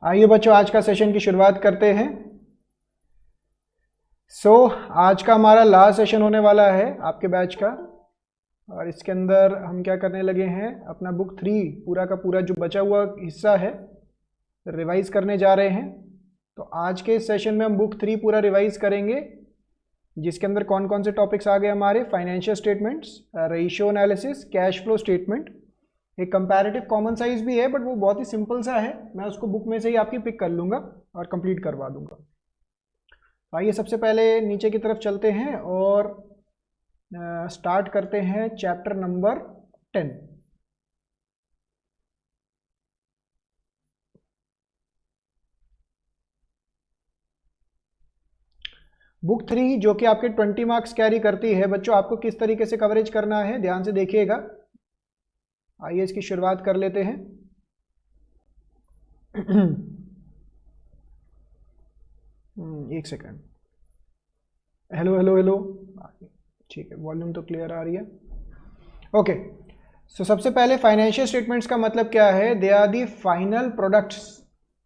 आइए बच्चों, आज का सेशन की शुरुआत करते हैं। आज का हमारा लास्ट सेशन होने वाला है आपके बैच का, और इसके अंदर हम क्या करने लगे हैं, अपना बुक 3 पूरा का पूरा जो बचा हुआ हिस्सा है रिवाइज करने जा रहे हैं। तो आज के इस सेशन में हम बुक 3 पूरा रिवाइज करेंगे, जिसके अंदर कौन कौन से टॉपिक्स आ गए हमारे, financial statements, ratio analysis, cash flow statement, एक कंपैरेटिव कॉमन साइज भी है बट वो बहुत ही सिंपल सा है, मैं उसको बुक में से ही आपकी पिक कर लूँगा और कंप्लीट करवा दूंगा। आइए सबसे पहले नीचे की तरफ चलते हैं और स्टार्ट करते हैं चैप्टर नंबर 10। बुक 3 जो कि आपके 20 मार्क्स कैरी करती है बच्चों, आपको किस तरीके से कवरेज करना है ध्यान से देखिएगा। आइए इसकी शुरुआत कर लेते हैं। एक सेकंड, हेलो हेलो हेलो, ठीक है, वॉल्यूम तो क्लियर आ रही है। ओके, सो सबसे पहले फाइनेंशियल स्टेटमेंट्स का मतलब क्या है, they are the final products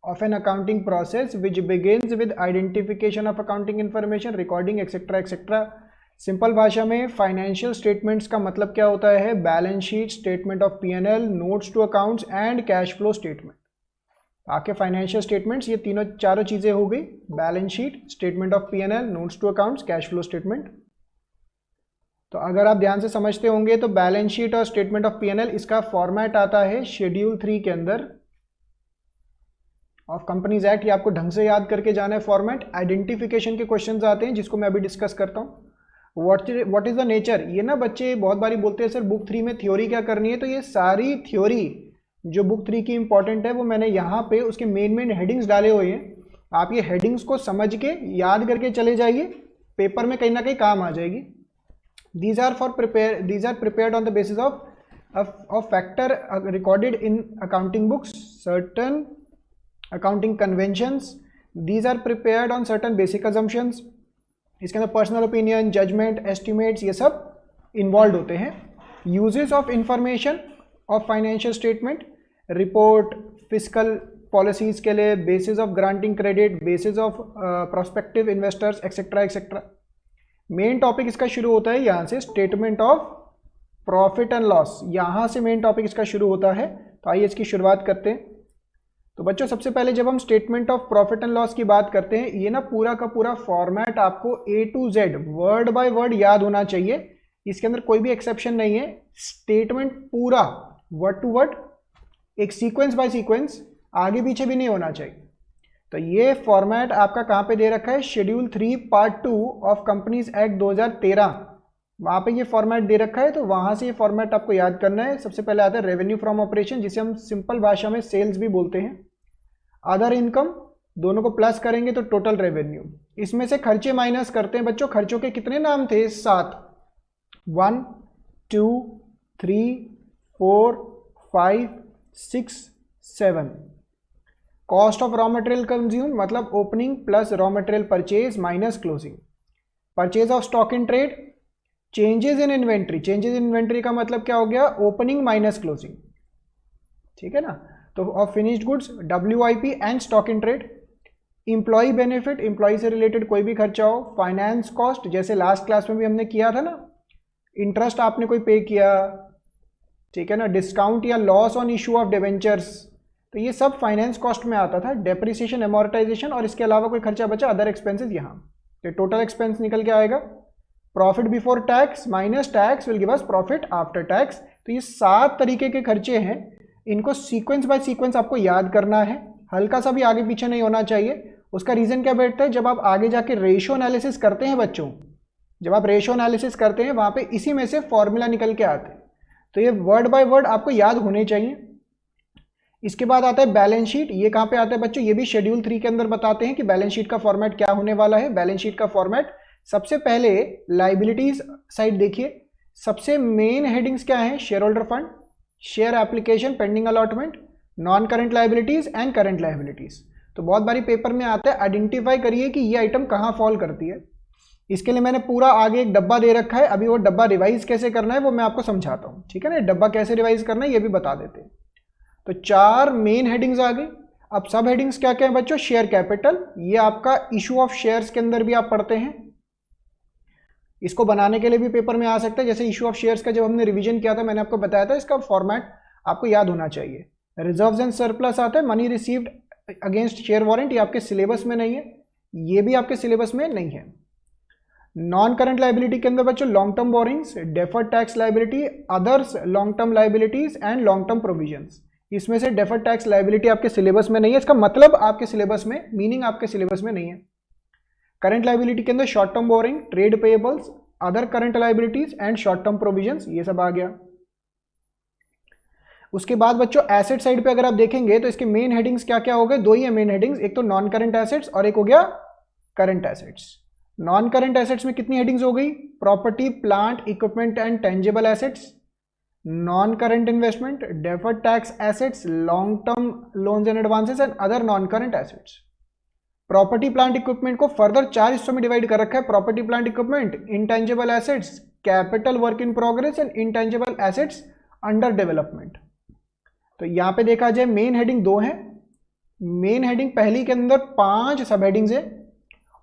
of an accounting process which begins with identification of accounting information, recording etc etc। Simple भाषा में फाइनेंशियल स्टेटमेंट्स का मतलब क्या होता है, balance sheet, statement of P&L, notes to accounts and cash flow statement. आपके financial statements ये तीनों चारों चीजें हो गई, balance sheet, statement of P&L, notes to accounts, cash flow statement. तो अगर आप ध्यान से समझते होंगे तो बैलेंस शीट और स्टेटमेंट ऑफ P&L इसका फॉर्मेट आता है शेड्यूल 3 के अंदर ऑफ कंपनीज एक्ट। ये आपको ढंग से याद करके जाना है फॉर्मेट। आइडेंटिफिकेशन के क्वेश्चंस आते हैं जिसको मैं अभी डिस्कस करता हूँ। व्हाट इज द नेचर, ये ना बच्चे बहुत बारी बोलते हैं सर बुक 3 में थ्योरी क्या करनी है, तो ये सारी थ्योरी जो बुक 3 की इंपॉर्टेंट है वो मैंने यहाँ पे उसके मेन हेडिंग्स डाले हुए हैं। आप ये हेडिंग्स को समझ के याद करके चले जाइए, पेपर में कहीं ना कहीं काम आ जाएगी। These are prepared on the basis of factor recorded in accounting books, certain accounting conventions, these are prepared on certain basic assumptions। इसके अंदर पर्सनल ओपिनियन, जजमेंट, एस्टिमेट्स ये सब इन्वॉल्व होते हैं। Uses of information of financial statement, report, physical policies के लिए, basis of granting credit, basis of prospective investors etcetera etcetera. Main topic इसका शुरू होता है यहाँ से, statement of profit and loss, यहाँ से मेन टॉपिक इसका शुरू होता है। तो आइए इसकी शुरुआत करते हैं। तो बच्चों सबसे पहले जब हम statement of profit and loss की बात करते हैं, ये ना पूरा का पूरा फॉर्मेट आपको A to Z word by word याद होना चाहिए, इसके अंदर कोई भी एक्सेप्शन नहीं है। स्टेटमेंट पूरा वर्ड टू वर्ड, एक सीक्वेंस बाय सीक्वेंस, आगे पीछे भी नहीं होना चाहिए। तो ये फॉर्मेट आपका कहाँ पे दे रखा है, schedule 3 part 2 of companies act 2013, वहाँ पे ये फॉर्मेट दे रखा है। तो वहाँ से ये फॉर्मेट आपको याद करना है। सबसे पहले आता है रेवेन्यू फ्रॉम ऑपरेशन, जिसे हम सिंपल भाषा में सेल्स भी बोलते हैं। अदर इनकम, दोनों को प्लस करेंगे तो टोटल रेवेन्यू। इसमें से खर्चे माइनस करते हैं बच्चों। खर्चों के कितने नाम थे, 7, 1 2 3 4 5 6 7। Cost of raw material consume मतलब opening plus raw material purchase minus closing. Purchase of stock in trade, changes in inventory, changes in inventory का मतलब क्या हो गया, ओपनिंग माइनस क्लोजिंग, ठीक है ना। तो of finished goods, WIP and stock in trade. Employee benefit, employee से रिलेटेड कोई भी खर्चा हो। फाइनेंस कॉस्ट, जैसे लास्ट क्लास में भी हमने किया था ना, इंटरेस्ट आपने कोई पे किया, ठीक है ना। डिस्काउंट या loss on issue of debentures, तो ये सब फाइनेंस कॉस्ट में आता था। डेप्रिसिएशन, एमोर्टाइजेशन, और इसके अलावा कोई खर्चा बचा, अदर एक्सपेंसेस यहाँ, तो टोटल एक्सपेंस निकल के आएगा। Profit before tax minus tax will give us profit after tax. तो ये 7 तरीके के खर्चे हैं, इनको सीक्वेंस बाय सीक्वेंस आपको याद करना है, हल्का सा भी आगे पीछे नहीं होना चाहिए। उसका रीजन क्या बैठता है, जब आप आगे जाके रेशियो एनालिसिस करते हैं बच्चों, जब आप रेशियो एनालिसिस करते हैं वहां पे इसी में से फॉर्मूला निकल के आते हैं। तो ये वर्ड बाय वर्ड आपको याद होने चाहिए। इसके बाद आता है बैलेंस शीट। ये कहाँ पे आता है बच्चों, ये भी शेड्यूल 3 के अंदर बताते हैं कि बैलेंस शीट का फॉर्मेट क्या होने वाला है। बैलेंस शीट का फॉर्मेट, सबसे पहले लाइबिलिटीज साइड देखिए, सबसे मेन हेडिंग्स क्या है, share holder fund, share application, pending allotment, non current liabilities and current liabilities. तो बहुत बारी पेपर में आता है, आइडेंटिफाई करिए कि ये आइटम कहाँ फॉल करती है। इसके लिए मैंने पूरा आगे एक डब्बा दे रखा है, अभी वो डब्बा रिवाइज कैसे करना है वो मैं आपको समझाता हूँ, ठीक है ना। डब्बा कैसे रिवाइज करना है ये भी बता देते हैं। तो 4 मेन हेडिंग्स आ गई। अब सब हेडिंग्स क्या क्या है बच्चों? शेयर कैपिटल, ये आपका इशू ऑफ शेयर्स के अंदर भी आप पढ़ते हैं, इसको बनाने के लिए भी पेपर में आ सकता है। जैसे इशू ऑफ शेयर्स का जब हमने रिवीजन किया था मैंने आपको बताया था, इसका फॉर्मेट आपको याद होना चाहिए। रिजर्व्स एंड सरप्लस आता है, money received against share warrant, ये आपके सिलेबस में नहीं है, ये भी आपके सिलेबस में नहीं है। नॉन करंट लाइबिलिटी के अंदर बच्चों long term borrowings, deferred tax liability, others long term liabilities and long term provisions. इसमें से डेफर्ड टैक्स लाइबिलिटी आपके सिलेबस में नहीं है, इसका मतलब आपके सिलेबस में, मीनिंग आपके सिलेबस में नहीं है। करंट लाइबिलिटी के अंदर short term borrowing, trade payables, other current liabilities and short term provisions, ये सब आ गया। उसके बाद बच्चों एसेट साइड पे अगर आप देखेंगे तो इसके मेन हेडिंग्स क्या क्या हो गए? दो ही है मेन हेडिंग्स, एक तो नॉन करंट एसेट्स और एक हो गया current assets. Non current assets में कितनी हेडिंग्स हो गई? Property, plant, equipment and tangible assets, non current investment, deferred tax assets, long term loans and advances and other non current assets. Property plant equipment को further 4 हिस्सों में divide कर रखा है। Property plant equipment, intangible assets, capital work in progress and intangible assets under development. तो यहां पे देखा जाए मेन हेडिंग 2 है, मेन हेडिंग पहली के अंदर 5 सब हेडिंग्स है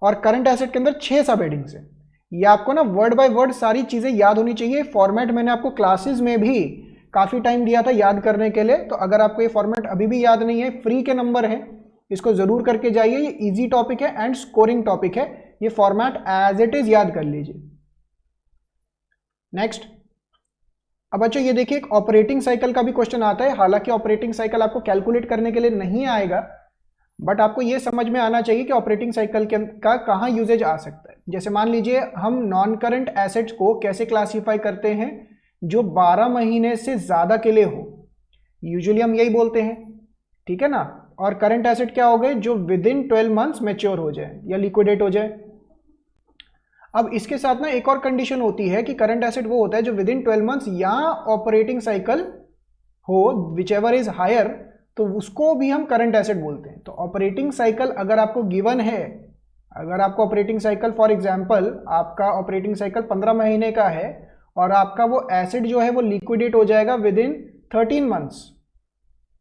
और करंट एसेट के अंदर 6 सब हेडिंग्स है। ये आपको ना वर्ड बाय वर्ड सारी चीजें याद होनी चाहिए। फॉर्मेट मैंने आपको क्लासेस में भी काफी टाइम दिया था याद करने के लिए, तो अगर आपको ये फॉर्मेट अभी भी याद नहीं है, फ्री के नंबर है, इसको जरूर करके जाइए। ये इजी टॉपिक है एंड स्कोरिंग टॉपिक है, ये फॉर्मेट एज इट इज याद कर लीजिए। नेक्स्ट, अब बच्चों ये देखिए एक ऑपरेटिंग साइकिल का भी क्वेश्चन आता है। हालांकि ऑपरेटिंग साइकिल आपको कैलकुलेट करने के लिए नहीं आएगा, बट आपको ये समझ में आना चाहिए कि ऑपरेटिंग साइकिल का कहाँ यूजेज आ सकता है। जैसे मान लीजिए हम नॉन करंट एसेट्स को कैसे क्लासीफाई करते हैं? जो 12 महीने से ज्यादा के लिए हो, यूजुअली हम यही बोलते हैं, ठीक है ना। और करंट एसेट क्या हो गए? जो विद इन 12 मंथ्स मैच्योर हो जाए या लिक्विडेट हो जाए। अब इसके साथ ना एक और कंडीशन होती है कि करंट एसेट वो होता है जो विद इन 12 मंथ्स या ऑपरेटिंग साइकिल हो, विच एवर इज हायर, तो उसको भी हम करंट एसेट बोलते हैं। तो ऑपरेटिंग साइकिल अगर आपको गिवन है, अगर आपको ऑपरेटिंग साइकिल फॉर एग्जांपल आपका ऑपरेटिंग साइकिल 15 महीने का है और आपका वो एसेट जो है वो लिक्विडेट हो जाएगा विद इन 13 मंथ्स,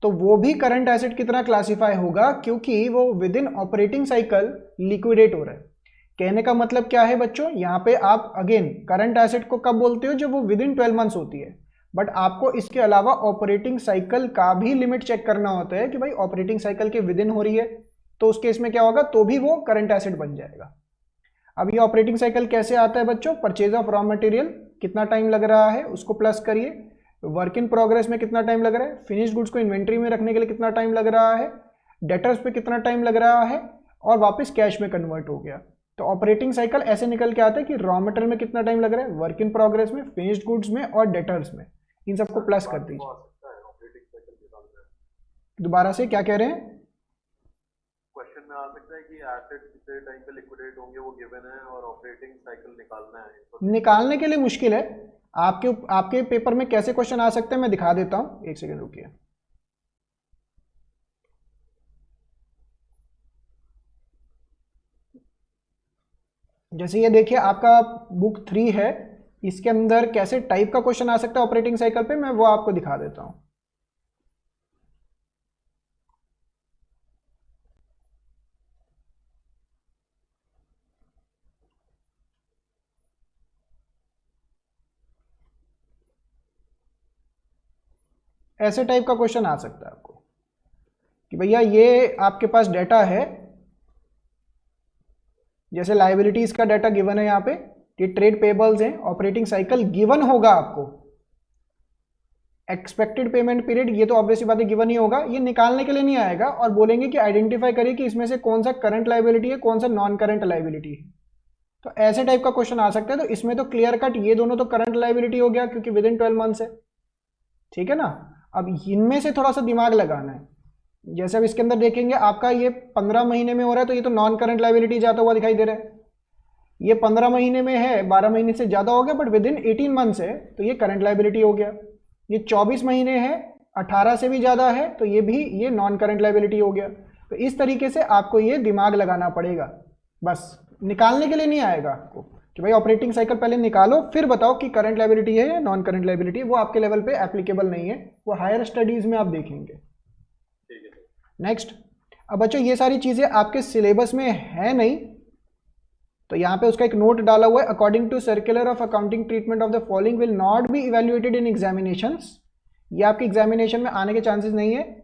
तो वो भी करंट एसेट की तरह क्लासीफाई होगा, क्योंकि वो with in operating cycle liquidate हो रहा है। कहने का मतलब क्या है बच्चों? यहाँ पे आप अगेन करंट एसेट को कब बोलते हो? जब वो विद इन 12 मंथ्स होती है। बट आपको इसके अलावा ऑपरेटिंग साइकिल का भी लिमिट चेक करना होता है कि भाई ऑपरेटिंग साइकिल के विद इन हो रही है, तो उस केस में क्या होगा? तो भी वो करंट एसेट बन जाएगा। अब ये ऑपरेटिंग साइकिल कैसे आता है बच्चों? परचेज ऑफ रॉ मटेरियल, कितना टाइम लग रहा है उसको प्लस करिए, वर्क इन प्रोग्रेस में कितना टाइम लग रहा है, फिनिश्ड गुड्स को इन्वेंट्री में रखने के लिए कितना टाइम लग रहा है, डेटर्स पे कितना टाइम लग रहा है, और वापस कैश में कन्वर्ट हो गया। तो ऑपरेटिंग साइकिल ऐसे निकल के आता है कि रॉ मटेरियल में कितना टाइम लग रहा है, वर्क इन प्रोग्रेस में, फिनिश्ड गुड्स में और डेटर्स में, इन सबको प्लस कर दीजिए। दोबारा से क्या कह रहे हैं? क्वेश्चन में आ सकता है कि एसेट कितने टाइम पे लिक्विडेट होंगे वो गिवन है और ऑपरेटिंग साइकिल निकालना है। तो निकालने के लिए मुश्किल है। आपके पेपर में कैसे क्वेश्चन आ सकते हैं मैं दिखा देता हूं, एक सेकंड रुकिए। जैसे ये देखिए आपका बुक 3 है, इसके अंदर कैसे टाइप का क्वेश्चन आ सकता है ऑपरेटिंग साइकिल पे, मैं वो आपको दिखा देता हूं। ऐसे टाइप का क्वेश्चन आ सकता है आपको कि भैया ये आपके पास डेटा है, जैसे लायबिलिटीज का डाटा गिवन है यहाँ पे, ये ट्रेड पेबल्स हैं, ऑपरेटिंग साइकिल गिवन होगा आपको, एक्सपेक्टेड पेमेंट पीरियड ये तो ऑब्वियसली बात है गिवन ही होगा, ये निकालने के लिए नहीं आएगा। और बोलेंगे कि आइडेंटिफाई करिए कि इसमें से कौन सा करंट लायबिलिटी है, कौन सा नॉन करंट लायबिलिटी है। तो ऐसे टाइप का क्वेश्चन आ सकता है। तो इसमें तो क्लियर कट ये दोनों तो करंट लायबिलिटी हो गया क्योंकि विद इन 12 मंथ्स है, ठीक है ना। अब इनमें से थोड़ा सा दिमाग लगाना है। जैसे अब इसके अंदर देखेंगे आपका ये 15 महीने में हो रहा है, तो ये तो नॉन करंट लायबिलिटी जाता हुआ दिखाई दे रहा है। ये 15 महीने में है, 12 महीने से ज्यादा हो गया, बट विद इन 18 मंथ्स है, तो ये करंट लायबिलिटी हो गया। ये 24 महीने है, 18 से भी ज्यादा है, तो ये नॉन करंट लायबिलिटी हो गया। तो इस तरीके से आपको ये दिमाग लगाना पड़ेगा, बस निकालने के लिए नहीं आएगा आपको कि भाई ऑपरेटिंग साइकिल पहले निकालो फिर बताओ कि करंट लायबिलिटी है या नॉन करंट लायबिलिटी है। वो आपके लेवल पे एप्लीकेबल नहीं है, वो हायर स्टडीज में आप देखेंगे। नेक्स्ट, अब बच्चों ये सारी चीजें आपके सिलेबस में है नहीं, तो यहाँ पे उसका एक नोट डाला हुआ है, according to circular of accounting treatment of the following will not be evaluated in examinations, ये आपके एग्जामिनेशन में आने के चांसेस नहीं है।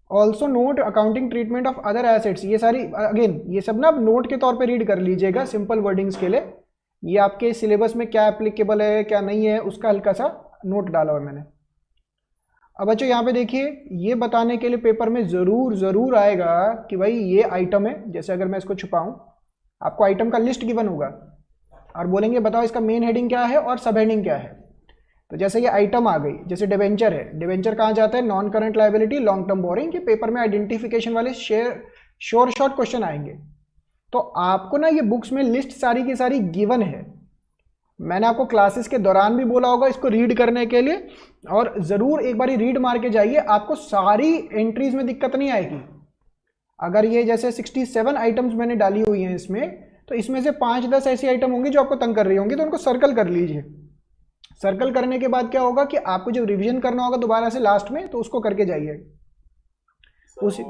Also note accounting treatment of other assets, ये सारी अगेन ये सब ना आप नोट के तौर पे रीड कर लीजिएगा सिंपल वर्डिंग्स के लिए, ये आपके सिलेबस में क्या एप्लीकेबल है क्या नहीं है उसका हल्का सा नोट डाला हुआ है मैंने। अब बच्चों यहाँ पे देखिए, ये बताने के लिए पेपर में जरूर आएगा कि भाई ये आइटम है, जैसे अगर मैं इसको छुपाऊं, आपको आइटम का लिस्ट गिवन होगा और बोलेंगे बताओ इसका मेन हेडिंग क्या है और सब हेडिंग क्या है। तो जैसे ये आइटम आ गई, जैसे डिवेंचर है, डिवेंचर कहाँ जाता है, non current liability, long term borrowing, के पेपर में आइडेंटिफिकेशन वाले श्योर शॉर्ट क्वेश्चन आएंगे। तो आपको ना ये बुक्स में लिस्ट सारी की सारी गिवन है, मैंने आपको क्लासेस के दौरान भी बोला होगा इसको रीड करने के लिए, और जरूर एक बार रीड मार के जाइए, आपको सारी एंट्रीज में दिक्कत नहीं आएगी। अगर ये जैसे 67 आइटम्स मैंने डाली हुई हैं इसमें, तो इसमें से 5-10 ऐसी आइटम होंगी जो आपको तंग कर रही होंगी, तो उनको सर्कल कर लीजिए। सर्कल करने के बाद क्या होगा कि आपको जब रिवीजन करना होगा दोबारा से लास्ट में, तो उसको करके जाइए। उसी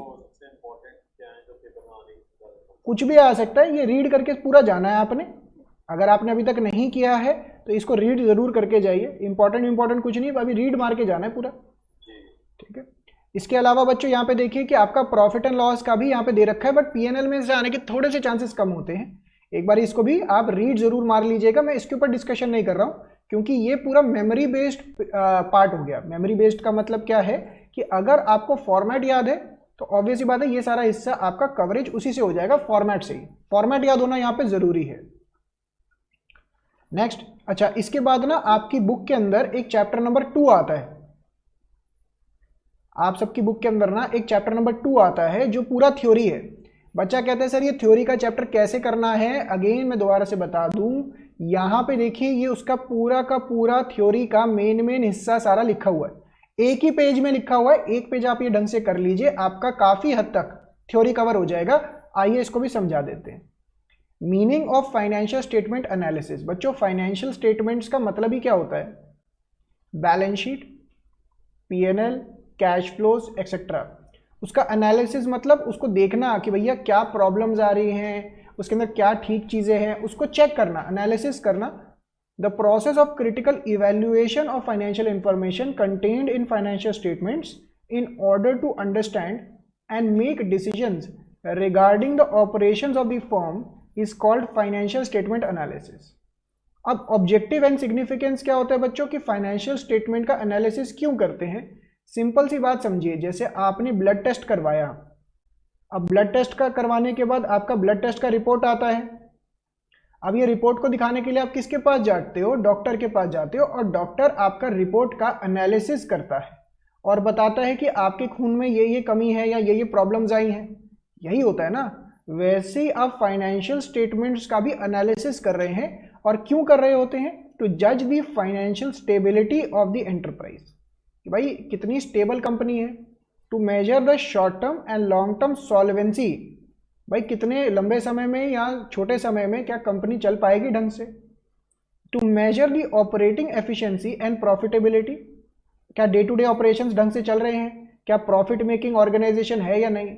कुछ भी आ सकता है, ये रीड करके पूरा जाना है आपने, अगर आपने अभी तक नहीं किया है तो इसको रीड जरूर करके जाइए। इंपॉर्टेंट कुछ नहीं, अभी रीड मार के जाना है पूरा, ठीक है। इसके अलावा बच्चों यहाँ पे देखिए कि आपका प्रॉफिट एंड लॉस का भी यहाँ पे दे रखा है, बट पीएनएल में से आने के थोड़े से चांसेस कम होते हैं। एक बार इसको भी आप रीड जरूर मार लीजिएगा, मैं इसके ऊपर डिस्कशन नहीं कर रहा हूँ क्योंकि ये पूरा मेमोरी बेस्ड पार्ट हो गया। मेमोरी बेस्ड का मतलब क्या है कि अगर आपको फॉर्मेट याद है तो ऑब्वियस ही बात है ये सारा हिस्सा आपका कवरेज उसी से हो जाएगा, फॉर्मेट से ही। फॉर्मेट याद होना यहाँ पे जरूरी है। नेक्स्ट, अच्छा इसके बाद ना आपकी बुक के अंदर एक चैप्टर नंबर 2 आता है, आप सबकी बुक के अंदर ना एक चैप्टर नंबर 2 आता है जो पूरा थ्योरी है। बच्चा कहता है सर ये थ्योरी का चैप्टर कैसे करना है, अगेन मैं दोबारा से बता दूं, यहाँ पे देखिए ये उसका पूरा का पूरा थ्योरी का मेन हिस्सा सारा लिखा हुआ है, एक ही पेज में लिखा हुआ है। एक पेज आप ये ढंग से कर लीजिए, आपका काफी हद तक थ्योरी कवर हो जाएगा। आइए इसको भी समझा देते हैं। Meaning of financial statement analysis. बच्चों फाइनेंशियल स्टेटमेंट्स का मतलब ही क्या होता है, balance sheet, PNL, cash flows etcetera, उसका एनालिसिस मतलब उसको देखना कि भैया क्या प्रॉब्लम्स आ रही हैं, उसके अंदर क्या ठीक चीजें हैं, उसको चेक करना, एनालिसिस करना। The process of critical evaluation of financial information contained in financial statements in order to understand and make decisions regarding the operations of the firm is called financial statement analysis. अब objective and significance क्या होता है बच्चों कि financial statement का analysis क्यों करते हैं। सिंपल सी बात समझिए, जैसे आपने ब्लड टेस्ट करवाया, अब ब्लड टेस्ट का करवाने के बाद आपका ब्लड टेस्ट का रिपोर्ट आता है। अब ये रिपोर्ट को दिखाने के लिए आप किसके पास जाते हो, डॉक्टर के पास जाते हो, और डॉक्टर आपका रिपोर्ट का एनालिसिस करता है और बताता है कि आपके खून में ये कमी है या ये प्रॉब्लम्स आई हैं। यही होता है ना। वैसे ही आप फाइनेंशियल स्टेटमेंट्स का भी एनालिसिस कर रहे हैं, और क्यों कर रहे होते हैं, टू जज the financial stability of the enterprise, कि भाई कितनी स्टेबल कंपनी है। To measure the short term and long term solvency, भाई कितने लंबे समय में या छोटे समय में क्या कंपनी चल पाएगी ढंग से। To measure the operating efficiency and profitability, क्या डे टू डे ऑपरेशंस ढंग से चल रहे हैं, क्या प्रॉफिट मेकिंग ऑर्गेनाइजेशन है या नहीं।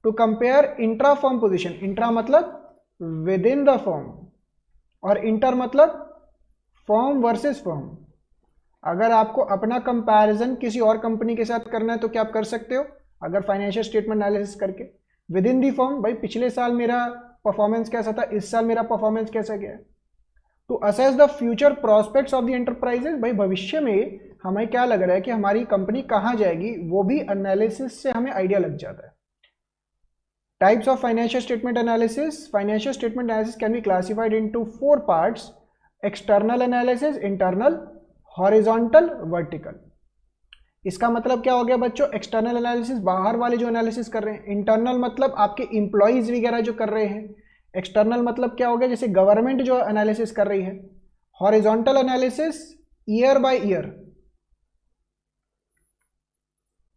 To compare intra firm position, intra मतलब विद इन द फर्म और इंटर मतलब फर्म वर्सेस फर्म। अगर आपको अपना कंपैरिजन किसी और कंपनी के साथ करना है तो क्या आप कर सकते हो, अगर फाइनेंशियल स्टेटमेंट एनालिसिस करके। विद इन दी फर्म, भाई पिछले साल मेरा परफॉर्मेंस कैसा था, इस साल मेरा परफॉर्मेंस कैसा गया। To assess the future prospects of the enterprises, भाई भविष्य में हमें क्या लग रहा है कि हमारी कंपनी कहाँ जाएगी, वो भी एनालिसिस से हमें आइडिया लग जाता है। Types of financial statement analysis. Financial statement analysis can be classified into 4 parts, external analysis, internal, horizontal, vertical. इसका मतलब क्या हो गया बच्चों, एक्सटर्नल एनालिसिस बाहर वाले जो एनालिसिस कर रहे हैं, इंटरनल मतलब आपके इंप्लॉइज वगैरह जो कर रहे हैं, एक्सटर्नल मतलब क्या हो गया जैसे गवर्नमेंट जो एनालिसिस कर रही है, horizontal analysis year by year,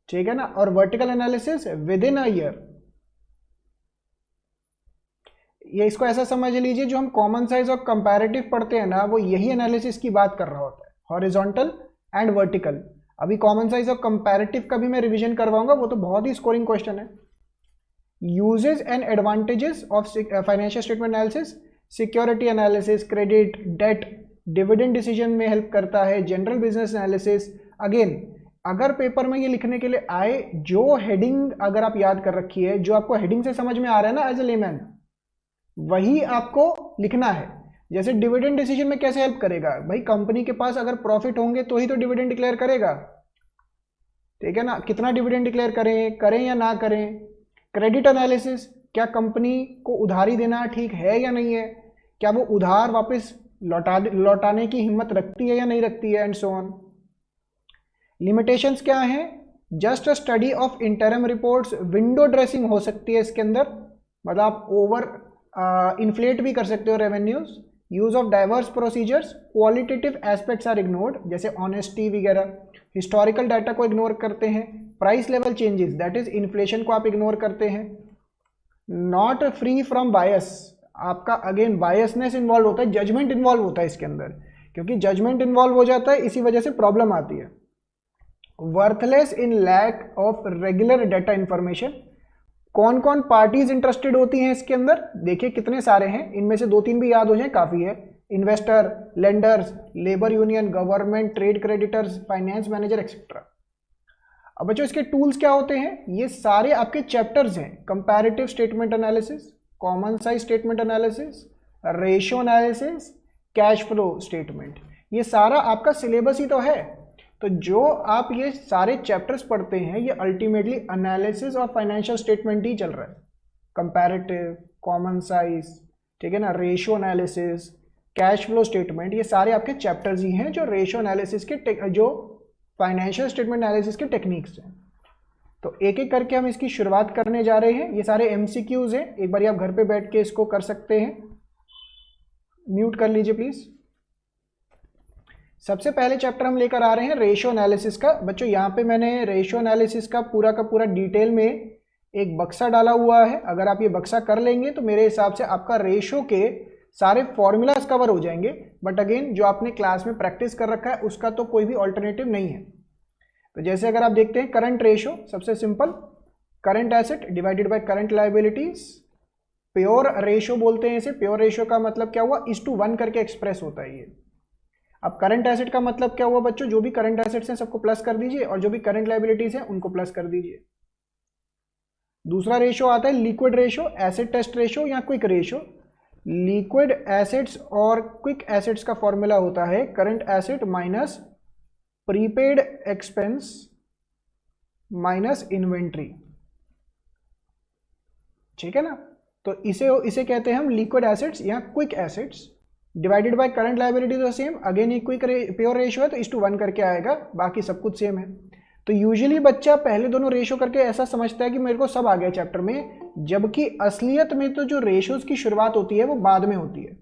ठीक है ना, और vertical analysis with in a year. ये इसको ऐसा समझ लीजिए, जो हम कॉमन साइज और कंपैरेटिव पढ़ते हैं ना, वो यही एनालिसिस की बात कर रहा होता है, हॉरिजॉन्टल एंड वर्टिकल। अभी कॉमन साइज और कंपैरेटिव का भी मैं रिवीजन करवाऊंगा, वो तो बहुत ही स्कोरिंग क्वेश्चन है। Uses and advantages of financial statement analysis, security analysis, credit, debt, dividend decision में हेल्प करता है, जनरल बिजनेस एनालिसिस। अगेन अगर पेपर में ये लिखने के लिए आए, जो हेडिंग अगर आप याद कर रखी है, जो आपको हेडिंग से समझ में आ रहा है ना एज ए लेमैन, वही आपको लिखना है। जैसे डिविडेंड डिसीजन में कैसे हेल्प करेगा भाई, कंपनी के पास अगर प्रॉफिट होंगे तो ही तो डिविडेंड डिक्लेयर करेगा, ठीक है ना, कितना डिविडेंड डिक्लेयर करें या ना करें। क्रेडिट एनालिसिस, क्या कंपनी को उधारी देना ठीक है या नहीं है, क्या वो उधार वापस लौटाने की हिम्मत रखती है या नहीं रखती है, एंड सो ऑन। लिमिटेशंस क्या है, just a study of interim reports, window dressing हो सकती है इसके अंदर, मतलब आप ओवर इन्फ्लेट भी कर सकते हो revenues. Use of diverse procedures, qualitative aspects are ignored, जैसे ऑनेस्टी वगैरह। हिस्टोरिकल डाटा को इग्नोर करते हैं। Price level changes, that is inflation को आप इग्नोर करते हैं। नॉट फ्री फ्रॉम बायस, आपका अगेन बायसनेस इन्वॉल्व होता है, जजमेंट इन्वॉल्व होता है इसके अंदर, क्योंकि जजमेंट इन्वॉल्व हो जाता है, इसी वजह से प्रॉब्लम आती है। Worthless in lack of regular data information, कौन कौन पार्टीज इंटरेस्टेड होती हैं इसके अंदर, देखिए कितने सारे हैं, इनमें से 2-3 भी याद हो जाए काफी है। Investor, lenders, labour union, government, trade creditors, finance manager etcetera. अब बच्चों इसके टूल्स क्या होते हैं, ये सारे आपके चैप्टर्स हैं। Comparative statement analysis, common size statement analysis, ratio analysis, cash flow statement, ये सारा आपका सिलेबस ही तो है। तो जो आप ये सारे चैप्टर्स पढ़ते हैं, ये अल्टीमेटली एनालिसिस और फाइनेंशियल स्टेटमेंट ही चल रहा है। कंपैरेटिव, कॉमन साइज, ठीक है ना, ratio analysis, cash flow statement, ये सारे आपके चैप्टर्स ही हैं जो रेशियो एनालिसिस के जो फाइनेंशियल स्टेटमेंट एनालिसिस के टेक्निक्स हैं। तो एक एक करके हम इसकी शुरुआत करने जा रहे हैं। ये सारे एमसीक्यूज हैं, एक बार आप घर पे बैठ के इसको कर सकते हैं। म्यूट कर लीजिए प्लीज। सबसे पहले चैप्टर हम लेकर आ रहे हैं रेशियो एनालिसिस का। बच्चों यहाँ पे मैंने रेशियो एनालिसिस का पूरा डिटेल में एक बक्सा डाला हुआ है। अगर आप ये बक्सा कर लेंगे तो मेरे हिसाब से आपका रेशियो के सारे फॉर्मूलाज कवर हो जाएंगे। बट अगेन जो आपने क्लास में प्रैक्टिस कर रखा है उसका तो कोई भी ऑल्टरनेटिव नहीं है। तो जैसे अगर आप देखते हैं करंट रेशियो, सबसे simple, current asset divided by current liabilities. Pure ratio बोलते हैं इसे। प्योर रेशियो का मतलब क्या हुआ, 1:1 करके एक्सप्रेस होता है ये। अब करंट एसेट का मतलब क्या हुआ बच्चों, जो भी करंट एसेट्स हैं सबको प्लस कर दीजिए और जो भी करंट लायबिलिटीज हैं उनको प्लस कर दीजिए। दूसरा रेशियो आता है liquid ratio, acid test ratio या क्विक रेशियो। लिक्विड एसेट्स और क्विक एसेट्स का फॉर्मूला होता है current asset minus prepaid expense minus inventory, ठीक है ना। तो इसे कहते हैं हम लिक्विड एसेट्स या quick assets. Divided by current liability तो सेम, अगेन ये क्विक प्योर रेशियो है तो 1:1 करके आएगा, बाकी सब कुछ सेम है। तो यूजुअली बच्चा पहले दोनों रेशियो करके ऐसा समझता है कि मेरे को सब आ गया चैप्टर में, जबकि असलियत में तो जो रेशियोज की शुरुआत होती है वो बाद में होती है।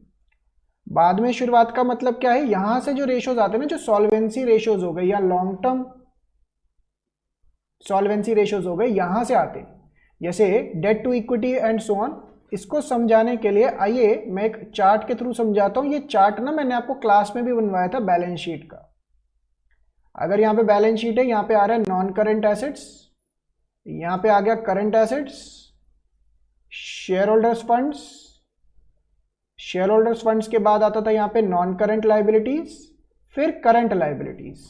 बाद में शुरुआत का मतलब क्या है, यहां से जो रेशियोज आते हैं ना, जो सॉल्वेंसी रेशियोज हो गए या लॉन्ग टर्म सॉल्वेंसी रेशियोज हो गए, यहां से आते हैं। जैसे debt to equity and so on. इसको समझाने के लिए आइए मैं एक चार्ट के थ्रू समझाता हूं। ये चार्ट ना मैंने आपको क्लास में भी बनवाया था बैलेंस शीट का। अगर यहाँ पे बैलेंस शीट है, यहाँ पे आ रहा है नॉन करंट एसेट्स, यहाँ पे आ गया current assets, share holders funds, share holders funds के बाद आता था यहाँ पे नॉन करंट लायबिलिटीज, फिर करंट लायबिलिटीज।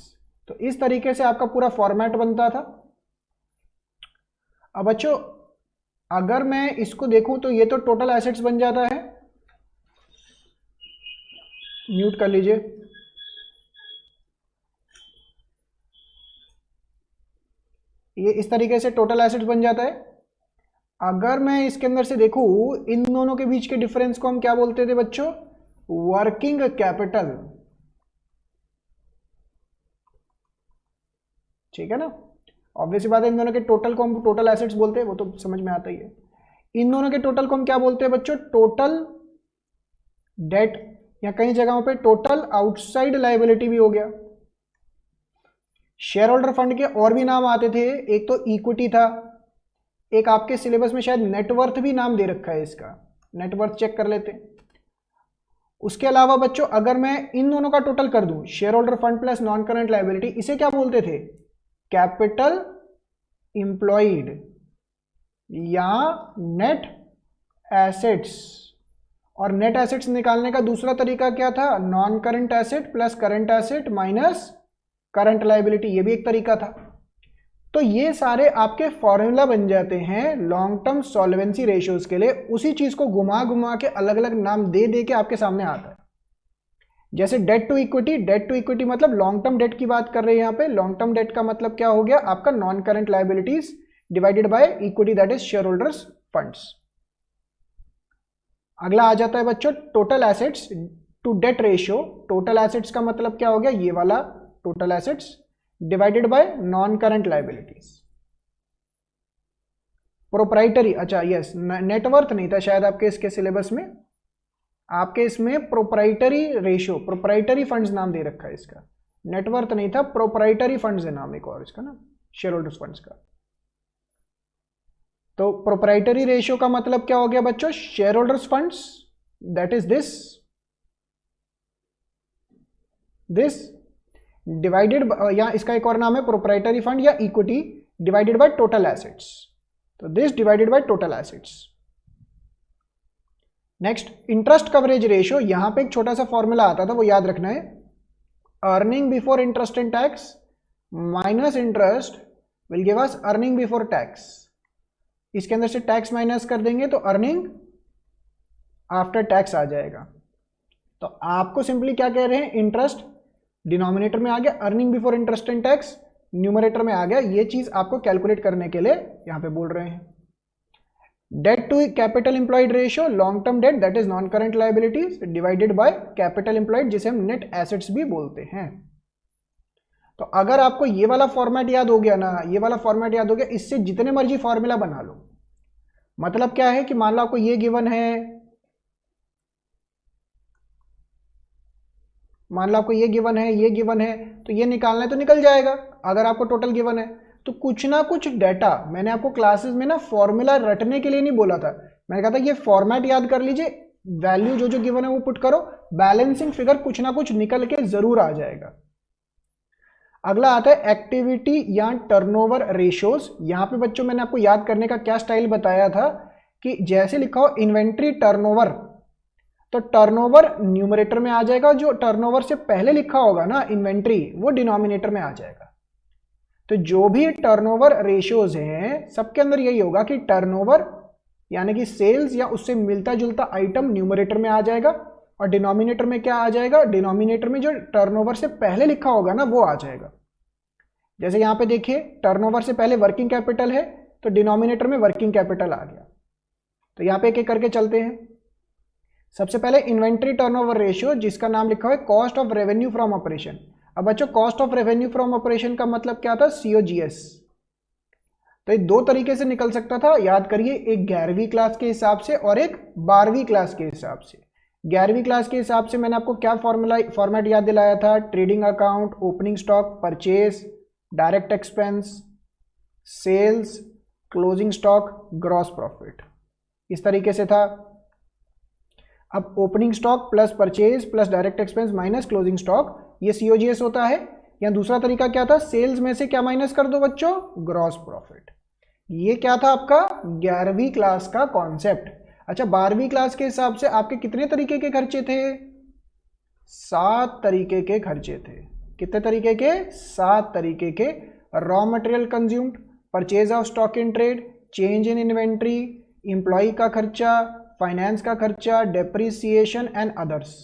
तो इस तरीके से आपका पूरा फॉर्मेट बनता था। अब बच्चों अगर मैं इसको देखूं तो ये तो टोटल एसेट्स बन जाता है। म्यूट कर लीजिए। ये इस तरीके से टोटल एसेट्स बन जाता है। अगर मैं इसके अंदर से देखूं, इन दोनों के बीच के डिफरेंस को हम क्या बोलते थे बच्चों, वर्किंग कैपिटल, ठीक है ना। ऑब्वियस बात है, इन दोनों के टोटल को हम टोटल एसेट्स बोलते हैं, वो तो समझ में आता ही है। इन दोनों के टोटल को हम क्या बोलते हैं बच्चों, टोटल डेट, या कई जगहों पे टोटल आउटसाइड लायबिलिटी भी हो गया। शेयर होल्डर फंड के और भी नाम आते थे, एक तो इक्विटी था, एक आपके सिलेबस में शायद नेटवर्थ भी नाम दे रखा है इसका, नेटवर्थ चेक कर लेते हैं। उसके अलावा बच्चों अगर मैं इन दोनों का टोटल कर दूं, share holder fund plus non current liability, इसे क्या बोलते थे, कैपिटल इंप्लॉयड, या नेट एसेट्स। और नेट एसेट्स निकालने का दूसरा तरीका क्या था, non current asset plus current asset minus current liability, ये भी एक तरीका था। तो ये सारे आपके फॉर्मूला बन जाते हैं लॉन्ग टर्म सॉल्वेंसी रेशियोज के लिए। उसी चीज को घुमा घुमा के अलग अलग नाम दे दे के आपके सामने आता है। जैसे debt to equity, debt to equity मतलब लॉन्ग टर्म डेट की बात कर रहे हैं यहाँ पे। लॉन्ग टर्म डेट का मतलब क्या हो गया आपका, non current liabilities divided by equity that is share holders funds. अगला आ जाता है बच्चों total assets to debt ratio. Total assets का मतलब क्या हो गया, ये वाला total assets divided by non current liabilities. Proprietary, अच्छा यस, नेटवर्थ नहीं था शायद आपके इसके सिलेबस में, आपके इसमें प्रोप्राइटरी रेशियो, प्रोप्राइटरी फंड्स नाम दे रखा है इसका, नेटवर्थ नहीं था, प्रोप्राइटरी फंड्स है नाम एक और इसका ना, शेयर होल्डर्स फंड्स का। तो प्रोप्राइटरी रेशियो का मतलब क्या हो गया बच्चों, share holders funds that is this divided, या इसका एक और नाम है प्रोप्राइटरी फंड या equity divided by total assets. तो this divided by total assets. Next interest coverage ratio, यहां पे एक छोटा सा फॉर्मूला आता था वो याद रखना है, earning before interest and tax minus interest will give us earning before tax. इसके अंदर से टैक्स माइनस कर देंगे तो अर्निंग आफ्टर टैक्स आ जाएगा। तो आपको सिंपली क्या कह रहे हैं, इंटरेस्ट डिनोमिनेटर में आ गया, earning before interest and tax numerator में आ गया। ये चीज आपको कैलकुलेट करने के लिए यहां पे बोल रहे हैं। Debt to capital employed ratio, long term debt that is non current liabilities divided by capital employed जिसे हम नेट एसेट्स भी बोलते हैं। तो अगर आपको ये वाला फॉर्मेट याद हो गया ना, ये वाला फॉर्मेट याद हो गया, इससे जितने मर्जी फॉर्मूला बना लो। मतलब क्या है कि मान लो आपको ये गिवन है, मान लो आपको ये गिवन है, ये गिवन है, तो ये निकालना है तो निकल जाएगा। अगर आपको टोटल गिवन है तो कुछ ना कुछ डाटा, मैंने आपको क्लासेस में ना फॉर्मूला रटने के लिए नहीं बोला था, मैंने कहा था ये फॉर्मेट याद कर लीजिए, वैल्यू जो जो गिवन है वो पुट करो, बैलेंसिंग फिगर कुछ ना कुछ निकल के जरूर आ जाएगा। अगला आता है एक्टिविटी या टर्नओवर रेशियोज। यहां पे बच्चों मैंने आपको याद करने का क्या स्टाइल बताया था कि जैसे लिखा हो इन्वेंट्री टर्नओवर, तो टर्नओवर न्यूमरेटर में आ जाएगा, जो टर्नओवर से पहले लिखा होगा ना इन्वेंट्री वो डिनोमिनेटर में आ जाएगा। तो जो भी टर्नओवर रेशियोज हैं सबके अंदर यही होगा कि टर्नओवर यानी कि सेल्स या उससे मिलता जुलता आइटम न्यूमरेटर में आ जाएगा, और डिनोमिनेटर में क्या आ जाएगा, डिनोमिनेटर में जो टर्नओवर से पहले लिखा होगा ना वो आ जाएगा। जैसे यहां पे देखिए टर्नओवर से पहले वर्किंग कैपिटल है तो डिनोमिनेटर में वर्किंग कैपिटल आ गया। तो यहां पे एक एक करके चलते हैं। सबसे पहले इन्वेंट्री टर्नओवर रेशियो जिसका नाम लिखा हुआ है cost of revenue from operation. अब बच्चों cost of revenue from operation का मतलब क्या था, COGS। तो ये दो तरीके से निकल सकता था, याद करिए, एक 11वीं क्लास के हिसाब से और एक 12वीं क्लास के हिसाब से। 11वीं क्लास के हिसाब से मैंने आपको क्या फॉर्मेट याद दिलाया था, trading account, opening stock, purchase, direct expense, sales, closing stock, gross profit, इस तरीके से था। अब opening stock plus purchase plus direct expense minus closing stock, ये COGS होता है। या दूसरा तरीका क्या था, सेल्स में से क्या माइनस कर दो बच्चों, ग्रॉस प्रॉफिट। ये क्या था आपका 11वीं क्लास का कॉन्सेप्ट। अच्छा 12वीं क्लास के हिसाब से आपके कितने तरीके के खर्चे थे, 7 तरीके के खर्चे थे। कितने तरीके के, 7 तरीके के। Raw material consumed, purchase of stock in trade, change in inventory, employee का खर्चा, फाइनेंस का खर्चा, डेप्रिसिएशन एंड अदर्स।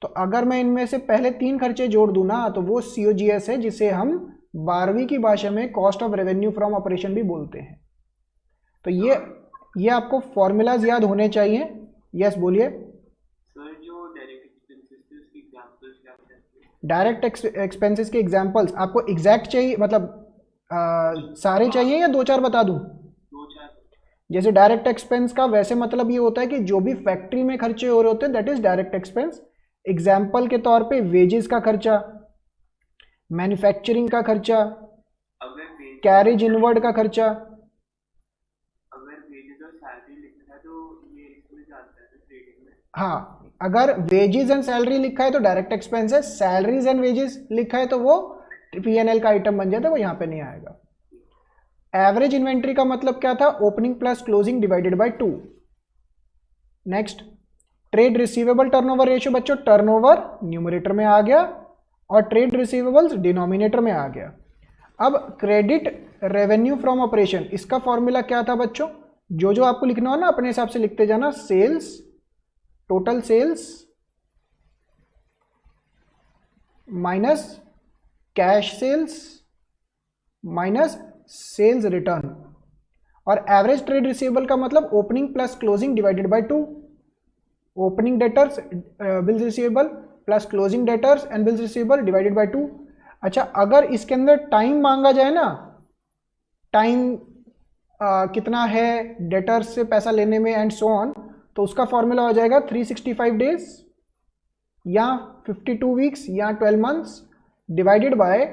तो अगर मैं इनमें से पहले 3 खर्चे जोड़ दूं ना तो वो COGS है, जिसे हम 12वीं की भाषा में cost of revenue from operation भी बोलते हैं। तो ये आपको फॉर्मूलाज याद होने चाहिए। यस बोलिए सर, जो डायरेक्ट एक्सपेंसेस के एग्जांपल्स क्या हैं? डायरेक्ट एक्सपेंसेस के एग्जांपल्स आपको एग्जैक्ट चाहिए, मतलब सारे चाहिए या 2-4 बता दूं? 2-4। जैसे डायरेक्ट एक्सपेंस का वैसे मतलब ये होता है कि जो भी फैक्ट्री में खर्चे हो रहे होते हैं that is direct expense. Example के तौर पे वेजेस का खर्चा, मैन्युफैक्चरिंग का खर्चा, कैरेज इनवर्ड का खर्चा। अगर वेजेस और सैलरी लिखा है तो ये इसमें जाता है ट्रेडिंग में। हाँ, अगर वेजेस एंड सैलरी लिखा है तो डायरेक्ट एक्सपेंस है, सैलरीज एंड वेजेस लिखा है तो वो P&L का आइटम बन जाता है, वो यहाँ पे नहीं आएगा। एवरेज इन्वेंट्री का मतलब क्या था, opening plus closing divided by 2। Next trade receivable turnover ratio, बच्चों टर्नओवर न्यूमरेटर में आ गया और ट्रेड रिसीवेबल्स डिनोमिनेटर में आ गया। अब क्रेडिट रेवेन्यू फ्रॉम ऑपरेशन, इसका फॉर्मूला क्या था बच्चों, जो जो आपको लिखना हो ना अपने हिसाब से लिखते जाना, sales, total sales minus cash sales minus sales return, और एवरेज ट्रेड रिसीवेबल का मतलब opening plus closing divided by 2। Opening debtors bills receivable plus closing debtors and bills receivable divided by 2। अच्छा, अगर इसके अंदर टाइम मांगा जाए ना, टाइम कितना है डेटर्स से पैसा लेने में एंड सो ऑन, तो उसका फॉर्मूला हो जाएगा 365 डेज या 52 वीक्स या 12 months divided by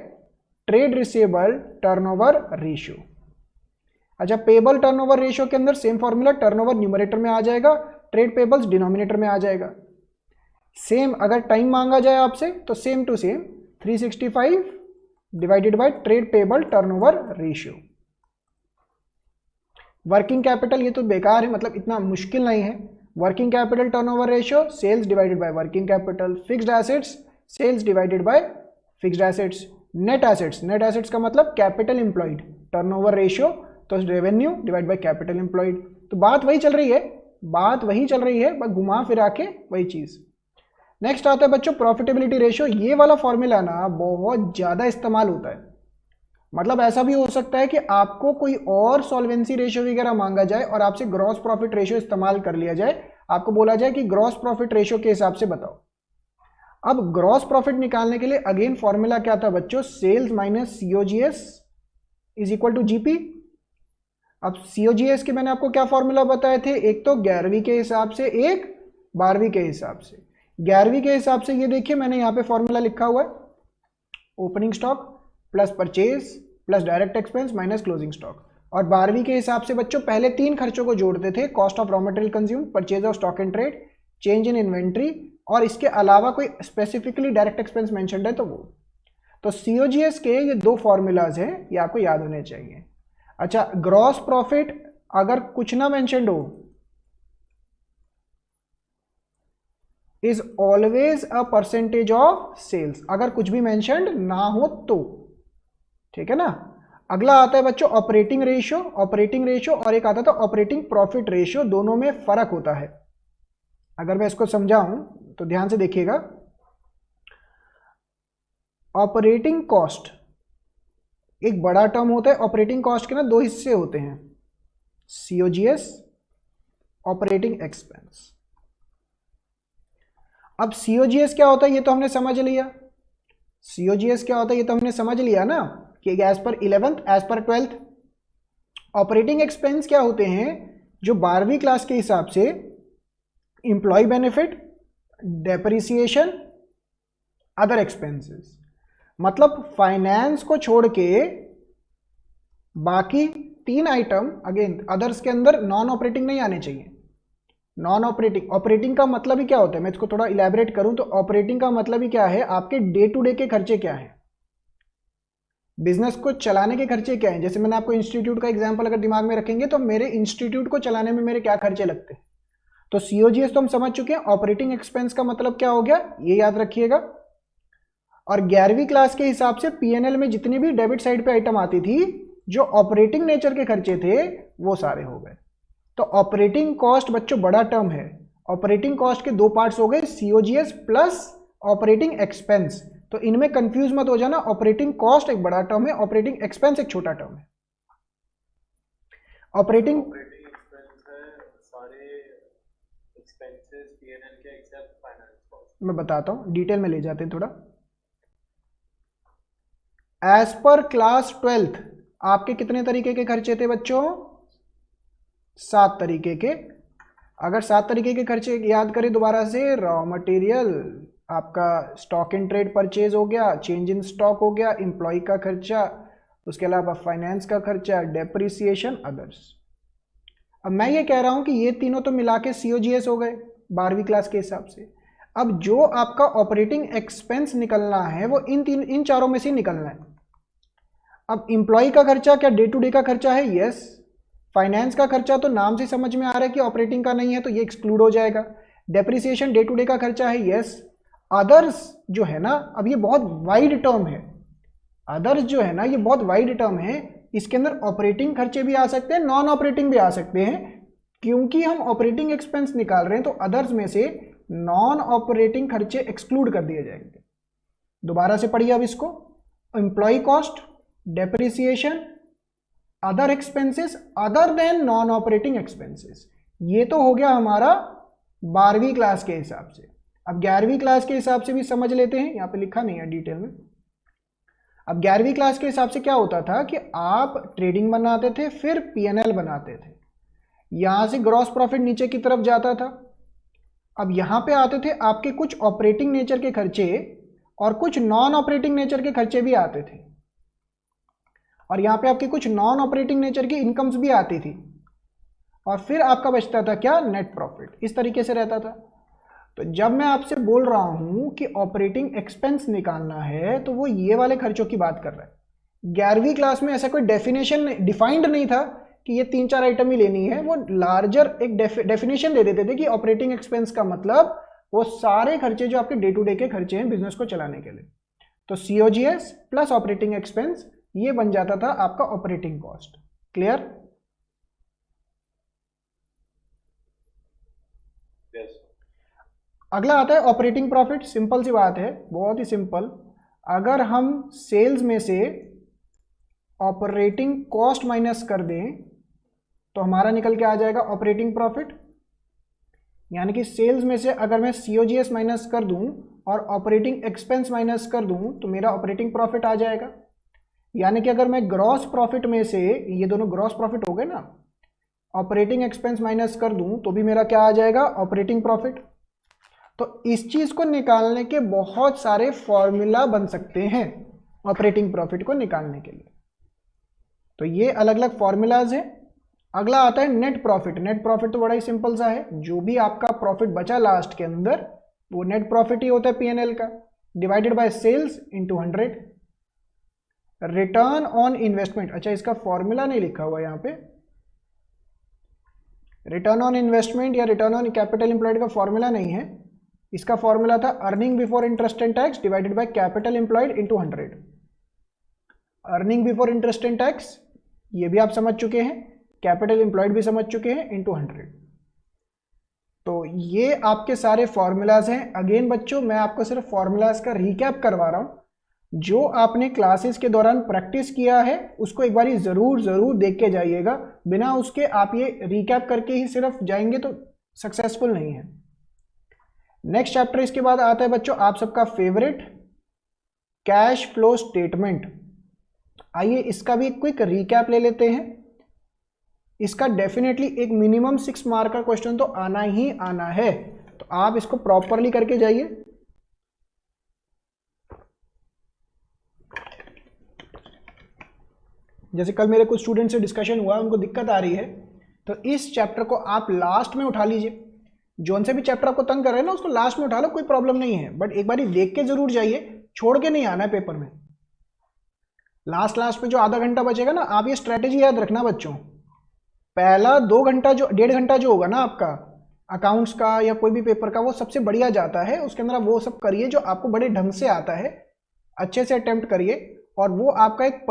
trade receivable turnover ratio. अच्छा, पेबल टर्नओवर रेशियो के अंदर सेम फॉर्मूला, टर्नओवर न्यूमरेटर में आ जाएगा, ट्रेड पेबल्स डिनोमिनेटर में आ जाएगा। सेम अगर टाइम मांगा जाए आपसे तो same to same 365 divided by trade payable turnover ratio. Working capital ये तो बेकार है, मतलब इतना मुश्किल नहीं है। Working capital turnover ratio sales divided by working capital. Fixed assets sales divided by fixed assets. Net assets, net assets का मतलब कैपिटल एम्प्लॉयड, टर्नओवर रेशियो तो revenue divide by capital employed. तो बात वही चल रही है, बात वही चल रही है, बस घुमा फिरा के वही चीज। नेक्स्ट आता है बच्चों प्रॉफिटेबिलिटी रेशियो। ये वाला फॉर्मूला ना बहुत ज्यादा इस्तेमाल होता है, मतलब ऐसा भी हो सकता है कि आपको कोई और सॉल्वेंसी रेशियो वगैरह मांगा जाए और आपसे ग्रॉस प्रॉफिट रेशियो इस्तेमाल कर लिया जाए, आपको बोला जाए कि ग्रॉस प्रॉफिट रेशियो के हिसाब से बताओ। अब ग्रॉस प्रॉफिट निकालने के लिए अगेन फॉर्मूला क्या था बच्चों, sales minus COGS is equal to GP. अब सीओजीएस के मैंने आपको क्या फॉर्मूला बताए थे, एक तो 11वीं के हिसाब से, एक 12वीं के हिसाब से। 11वीं के हिसाब से ये देखिए मैंने यहाँ पे फॉर्मूला लिखा हुआ है, opening stock plus purchase plus direct expense minus closing stock. और 12वीं के हिसाब से बच्चों पहले 3 खर्चों को जोड़ते थे, cost of raw material consume, purchase of stock and trade, change in inventory, और इसके अलावा कोई स्पेसिफिकली डायरेक्ट एक्सपेंस मेंशन्ड है तो वो। तो सीओजीएस के ये 2 फॉर्मूलाज हैं, ये आपको याद होने चाहिए। अच्छा, ग्रॉस प्रॉफिट अगर कुछ ना मेंशन्ड हो, is always a percentage of sales, अगर कुछ भी मेंशन्ड ना हो तो, ठीक है ना। अगला आता है बच्चों ऑपरेटिंग रेशियो। ऑपरेटिंग रेशियो और एक आता था ऑपरेटिंग प्रॉफिट रेशियो, दोनों में फर्क होता है। अगर मैं इसको समझाऊं तो ध्यान से देखिएगा। ऑपरेटिंग कॉस्ट एक बड़ा टर्म होता है। ऑपरेटिंग कॉस्ट के ना 2 हिस्से होते हैं, सीओजीएस, ऑपरेटिंग एक्सपेंस। अब सीओजीएस क्या होता है ये तो हमने समझ लिया, सीओजीएस क्या होता है ये तो हमने समझ लिया ना कि as per 11th as per 12th। Operating expense क्या होते हैं, जो 12वीं क्लास के हिसाब से employee benefit, depreciation, other expenses, मतलब फाइनेंस को छोड़ के बाकी 3 आइटम, अगेन अदर्स के अंदर नॉन ऑपरेटिंग नहीं आने चाहिए। नॉन ऑपरेटिंग, ऑपरेटिंग का मतलब ही क्या होता है, मैं इसको थोड़ा इलेबोरेट करूं तो ऑपरेटिंग का मतलब ही क्या है, आपके डे टू डे के खर्चे क्या हैं, बिजनेस को चलाने के खर्चे क्या हैं। जैसे मैंने आपको इंस्टीट्यूट का एग्जांपल अगर दिमाग में रखेंगे तो मेरे इंस्टीट्यूट को चलाने में मेरे क्या खर्चे लगते हैं। तो सीओजीएस तो हम समझ चुके हैं, ऑपरेटिंग एक्सपेंस का मतलब क्या हो गया ये याद रखिएगा। और 11वीं क्लास के हिसाब से पीएनएल में जितनी भी डेबिट साइड पे आइटम आती थी जो ऑपरेटिंग नेचर के खर्चे थे वो सारे हो गए। तो ऑपरेटिंग कॉस्ट बच्चों बड़ा टर्म है। ऑपरेटिंग कॉस्ट के 2 पार्ट्स हो गए, सीओजीएस प्लस ऑपरेटिंग एक्सपेंस। तो इनमें कंफ्यूज मत हो जाना, ऑपरेटिंग कॉस्ट एक बड़ा टर्म है, ऑपरेटिंग एक्सपेंस एक छोटा टर्म है। ऑपरेटिंग एक्सपेंस है सारे एक्सपेंसेस पीएनएल के एक्सेप्ट फाइनेंस कॉस्ट। मैं बताता हूं, डिटेल में ले जाते हैं थोड़ा। एज पर क्लास 12th आपके कितने तरीके के खर्चे थे बच्चों, 7 तरीके के। अगर 7 तरीके के खर्चे याद करें दोबारा से, रॉ मटेरियल, आपका स्टॉक इन ट्रेड परचेज हो गया, चेंज इन स्टॉक हो गया, एम्प्लॉय का खर्चा, उसके अलावा फाइनेंस का खर्चा, डेप्रिसिएशन, अदर्स। अब मैं ये कह रहा हूं कि ये तीनों तो मिला के सीओजीएस हो गए 12वीं क्लास के हिसाब से। अब जो आपका ऑपरेटिंग एक्सपेंस निकलना है वो इन चारों में से निकलना है। अब एम्प्लॉय का खर्चा क्या डे टू डे का खर्चा है? यस। फाइनेंस का खर्चा तो नाम से समझ में आ रहा है कि ऑपरेटिंग का नहीं है, तो ये एक्सक्लूड हो जाएगा। डेप्रिसिएशन डे टू डे का खर्चा है, यस। अदर्स जो है ना, अब ये बहुत वाइड टर्म है। अदर्स जो है ना, ये बहुत वाइड टर्म है। इसके अंदर ऑपरेटिंग खर्चे भी आ सकते हैं, नॉन ऑपरेटिंग भी आ सकते हैं। क्योंकि हम ऑपरेटिंग एक्सपेंस निकाल रहे हैं तो अदर्स में से नॉन ऑपरेटिंग खर्चे एक्सक्लूड कर दिए जाएंगे। दोबारा से पढ़िए अब इसको। Employee cost, depreciation, other expenses other than non operating expenses. ये तो हो गया हमारा 12वीं क्लास के हिसाब से। अब 11वीं क्लास के हिसाब से भी समझ लेते हैं, यहाँ पे लिखा नहीं है डिटेल में। अब 11वीं क्लास के हिसाब से क्या होता था कि आप ट्रेडिंग बनाते थे, फिर पीएनएल बनाते थे। यहां से ग्रॉस प्रॉफिट नीचे की तरफ जाता था। अब यहां पे आते थे आपके कुछ ऑपरेटिंग नेचर के खर्चे और कुछ नॉन ऑपरेटिंग नेचर के खर्चे भी आते थे, और यहां पे आपके कुछ नॉन ऑपरेटिंग नेचर की इनकम्स भी आती थी, और फिर आपका बचता था क्या? Net profit. इस तरीके से रहता था। तो जब मैं आपसे बोल रहा हूं कि ऑपरेटिंग एक्सपेंस निकालना है, तो वो ये वाले खर्चों की बात कर रहा है। 11वीं क्लास में ऐसा कोई डेफिनेशन डिफाइंड नहीं था कि ये 3-4 आइटम ही लेनी है। वो लार्जर एक डेफिनेशन दे देते थे कि ऑपरेटिंग एक्सपेंस का मतलब वो सारे खर्चे जो आपके डे टू डे के खर्चे हैं बिजनेस को चलाने के लिए। तो सीओजीएस प्लस ऑपरेटिंग एक्सपेंस, ये बन जाता था आपका ऑपरेटिंग कॉस्ट। क्लियर? अगला आता है ऑपरेटिंग प्रॉफिट। सिंपल सी बात है, बहुत ही सिंपल। अगर हम सेल्स में से ऑपरेटिंग कॉस्ट माइनस कर दें तो हमारा निकल के आ जाएगा ऑपरेटिंग प्रॉफिट। यानी कि सेल्स में से अगर मैं सीओजीएस माइनस कर दूं और ऑपरेटिंग एक्सपेंस माइनस कर दूं तो मेरा ऑपरेटिंग प्रॉफिट आ जाएगा। यानी कि अगर मैं ग्रॉस प्रॉफिट में से, ये दोनों ग्रॉस प्रॉफिट हो गए ना, ऑपरेटिंग एक्सपेंस माइनस कर दूं तो भी मेरा क्या आ जाएगा? Operating profit. तो इस चीज को निकालने के बहुत सारे फॉर्मूला बन सकते हैं ऑपरेटिंग प्रॉफिट को निकालने के लिए। तो ये अलग अलग फॉर्मूलाज हैं। अगला आता है नेट प्रॉफिट। नेट प्रॉफिट तो बड़ा ही सिंपल सा है, जो भी आपका प्रॉफिट बचा लास्ट के अंदर वो नेट प्रॉफिट ही होता है पीएनएल का, divided by sales into 100। Return on investment, अच्छा इसका फॉर्मूला नहीं लिखा हुआ यहाँ पे। रिटर्न ऑन इन्वेस्टमेंट या रिटर्न ऑन कैपिटल एम्प्लॉयड का फॉर्मूला नहीं है। इसका फॉर्मूला था earning before interest and tax divided by capital employed into 100। Earning before interest and tax ये भी आप समझ चुके हैं, कैपिटल एम्प्लॉयड भी समझ चुके हैं, इंटू 100। तो ये आपके सारे फॉर्मूलाज हैं। अगेन बच्चों, मैं आपको सिर्फ फॉर्मूलाज का रिकैप करवा रहा हूं। जो आपने क्लासेस के दौरान प्रैक्टिस किया है उसको एक बारी जरूर देख के जाइएगा। बिना उसके आप ये रिकैप करके ही सिर्फ जाएंगे तो सक्सेसफुल नहीं है। नेक्स्ट चैप्टर इसके बाद आता है बच्चों आप सबका फेवरेट, कैश फ्लो स्टेटमेंट। आइए इसका भी क्विक रिकैप ले लेते हैं। इसका डेफिनेटली एक मिनिमम 6 मार्क का क्वेश्चन तो आना ही आना है, तो आप इसको प्रॉपरली करके जाइए। जैसे कल मेरे कुछ स्टूडेंट से डिस्कशन हुआ, उनको दिक्कत आ रही है, तो इस चैप्टर को आप लास्ट में उठा लीजिए। जोन से भी चैप्टर आपको तंग कर रहे हैं ना, उसको लास्ट में उठा लो, कोई प्रॉब्लम नहीं है, बट एक बार देख के जरूर जाइए, छोड़ के नहीं आना है पेपर में। लास्ट में जो आधा घंटा बचेगा ना, आप ये स्ट्रेटेजी याद रखना बच्चों। पहला 2 घंटा जो 1.5 घंटा जो होगा ना आपका अकाउंट्स का या कोई भी पेपर का, वो सबसे बढ़िया जाता है। उसके अंदर आप वो सब करिए जो आपको बड़े ढंग से आता है, अच्छे से अटेम्प्ट करिए, और वो आपका एक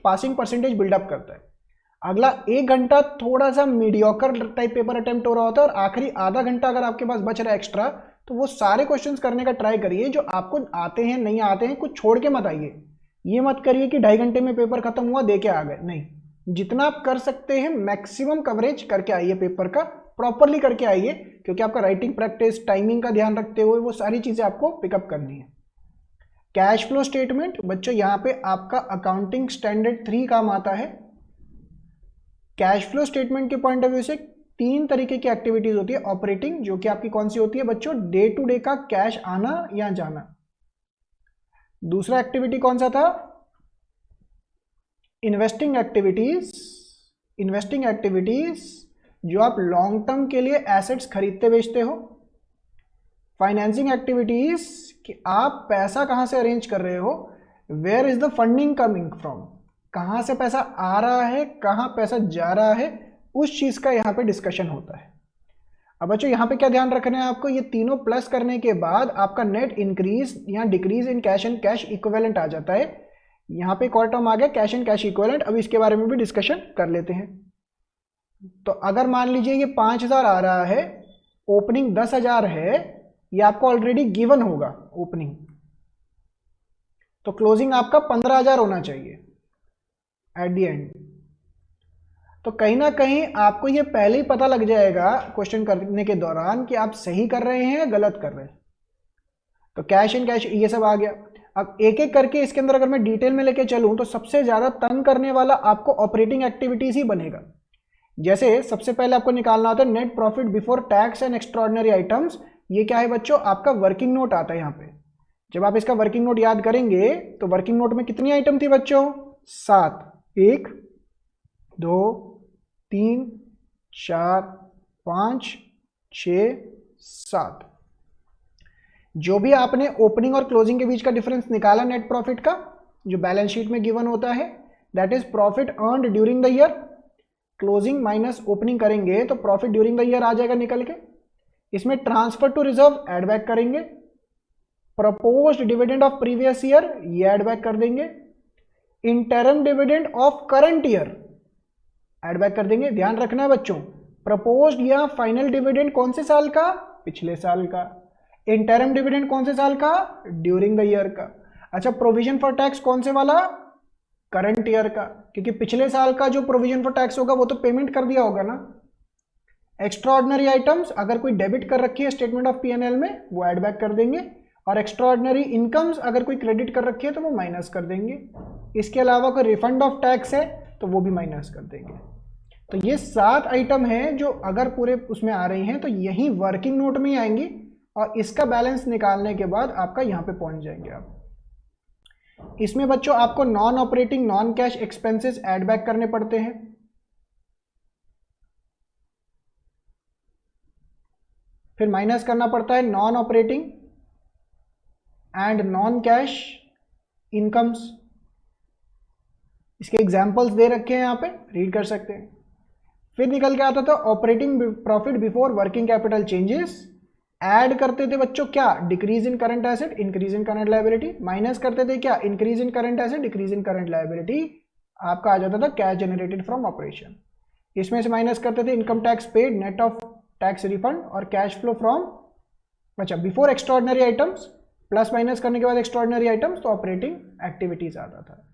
पासिंग परसेंटेज बिल्डअप करता है। अगला 1 घंटा थोड़ा सा मीडियोकर टाइप पेपर अटेम्प्ट हो रहा होता है, और आखिरी आधा घंटा अगर आपके पास बच रहा है एक्स्ट्रा, तो वो सारे क्वेश्चंस करने का ट्राई करिए जो आपको आते हैं, नहीं आते हैं, कुछ छोड़ के मत आइए। ये मत करिए कि 2.5 घंटे में पेपर खत्म हुआ दे के आ गए, नहीं। जितना आप कर सकते हैं मैक्सिमम कवरेज करके आइए, पेपर का प्रॉपरली करके आइए, क्योंकि आपका राइटिंग प्रैक्टिस, टाइमिंग का ध्यान रखते हुए वो सारी चीजें आपको पिकअप करनी है। कैश फ्लो स्टेटमेंट बच्चों, यहां पे आपका अकाउंटिंग स्टैंडर्ड 3 काम आता है। कैश फ्लो स्टेटमेंट के पॉइंट ऑफ व्यू से 3 तरीके की एक्टिविटीज होती है। ऑपरेटिंग, जो कि आपकी कौन सी होती है बच्चों? डे टू डे का कैश आना या जाना। दूसरा एक्टिविटी कौन सा था? Investing activities. इन्वेस्टिंग एक्टिविटीज जो आप लॉन्ग टर्म के लिए एसेट्स खरीदते बेचते हो। फाइनेंसिंग एक्टिविटीज कि आप पैसा कहां से अरेंज कर रहे हो, where is the funding coming from. कहाँ से पैसा आ रहा है, कहाँ पैसा जा रहा है, उस चीज़ का यहाँ पे डिस्कशन होता है। अब बच्चों यहाँ पे क्या ध्यान रखना है आपको, ये तीनों प्लस करने के बाद आपका नेट इंक्रीज या decrease in cash and cash equivalent आ जाता है। यहाँ पे एक और टर्म आ गया कैश एंड कैश इक्विवेलेंट, अब इसके बारे में भी डिस्कशन कर लेते हैं। तो अगर मान लीजिए ये 5000 आ रहा है, ओपनिंग 10,000 है, ये आपको ऑलरेडी गिवन होगा ओपनिंग, तो क्लोजिंग आपका 15,000 होना चाहिए एट दी एंड। तो कहीं ना कहीं आपको ये पहले ही पता लग जाएगा क्वेश्चन करने के दौरान कि आप सही कर रहे हैं या गलत कर रहे हैं। तो कैश एंड कैश ये सब आ गया। अब एक एक करके इसके अंदर अगर मैं डिटेल में लेके चलूं तो सबसे ज्यादा तंग करने वाला आपको ऑपरेटिंग एक्टिविटीज ही बनेगा। जैसे सबसे पहले आपको निकालना होता है net profit before tax and extraordinary items. ये क्या है बच्चों, आपका वर्किंग नोट आता है यहाँ पे। जब आप इसका वर्किंग नोट याद करेंगे तो वर्किंग नोट में कितनी आइटम थी बच्चों, 7, 1 2 3 4 5 6 7। जो भी आपने ओपनिंग और क्लोजिंग के बीच का डिफरेंस निकाला नेट प्रॉफिट का, जो बैलेंस शीट में गिवन होता है, that is profit earned during the year. Closing minus opening करेंगे तो प्रॉफिट ड्यूरिंग द ईयर आ जाएगा निकल के। इसमें transfer to reserve add back करेंगे, proposed dividend of previous year ये ऐड बैक कर देंगे, interim dividend of current year add back कर देंगे। ध्यान रखना है बच्चों, प्रपोज्ड या फाइनल डिविडेंड कौन से साल का, पिछले साल का। इंटरम डिविडेंड कौन से साल का, ड्यूरिंग द ईयर का। अच्छा, प्रोविजन फॉर टैक्स कौन से वाला, करंट ईयर का, क्योंकि पिछले साल का जो प्रोविजन फॉर टैक्स होगा वो तो पेमेंट कर दिया होगा ना। एक्स्ट्रा ऑर्डिनरी आइटम्स अगर कोई डेबिट कर रखी है स्टेटमेंट ऑफ P&L में वो ऐड बैक कर देंगे, और एक्स्ट्रा ऑर्डिनरी इनकम्स अगर कोई क्रेडिट कर रखी है तो वो माइनस कर देंगे। इसके अलावा कोई रिफंड ऑफ टैक्स है तो वो भी माइनस कर देंगे। तो ये 7 आइटम हैं जो अगर पूरे उसमें आ रही हैं तो यही वर्किंग नोट में ही आएंगी, और इसका बैलेंस निकालने के बाद आपका यहाँ पे पहुंच जाएंगे आप। इसमें बच्चों आपको non operating non cash expenses add back करने पड़ते हैं। फिर माइनस करना पड़ता है non operating and non cash incomes. इसके एग्जांपल्स दे रखे हैं यहाँ पे, रीड कर सकते हैं। फिर निकल के आता था operating profit before working capital changes. Add करते थे बच्चों क्या, decrease in current asset increase in current liability. Minus करते थे क्या, increase in current asset decrease in current liability. आपका आ जाता था कैश जनरेटेड फ्रॉम ऑपरेशन। इसमें से माइनस करते थे income tax paid net of tax refund और कैश फ्लो फ्रॉम, अच्छा before extraordinary items, plus minus करने के बाद एक्स्ट्राऑर्डिनरी आइटम्स तो ऑपरेटिंग एक्टिविटीज आता था।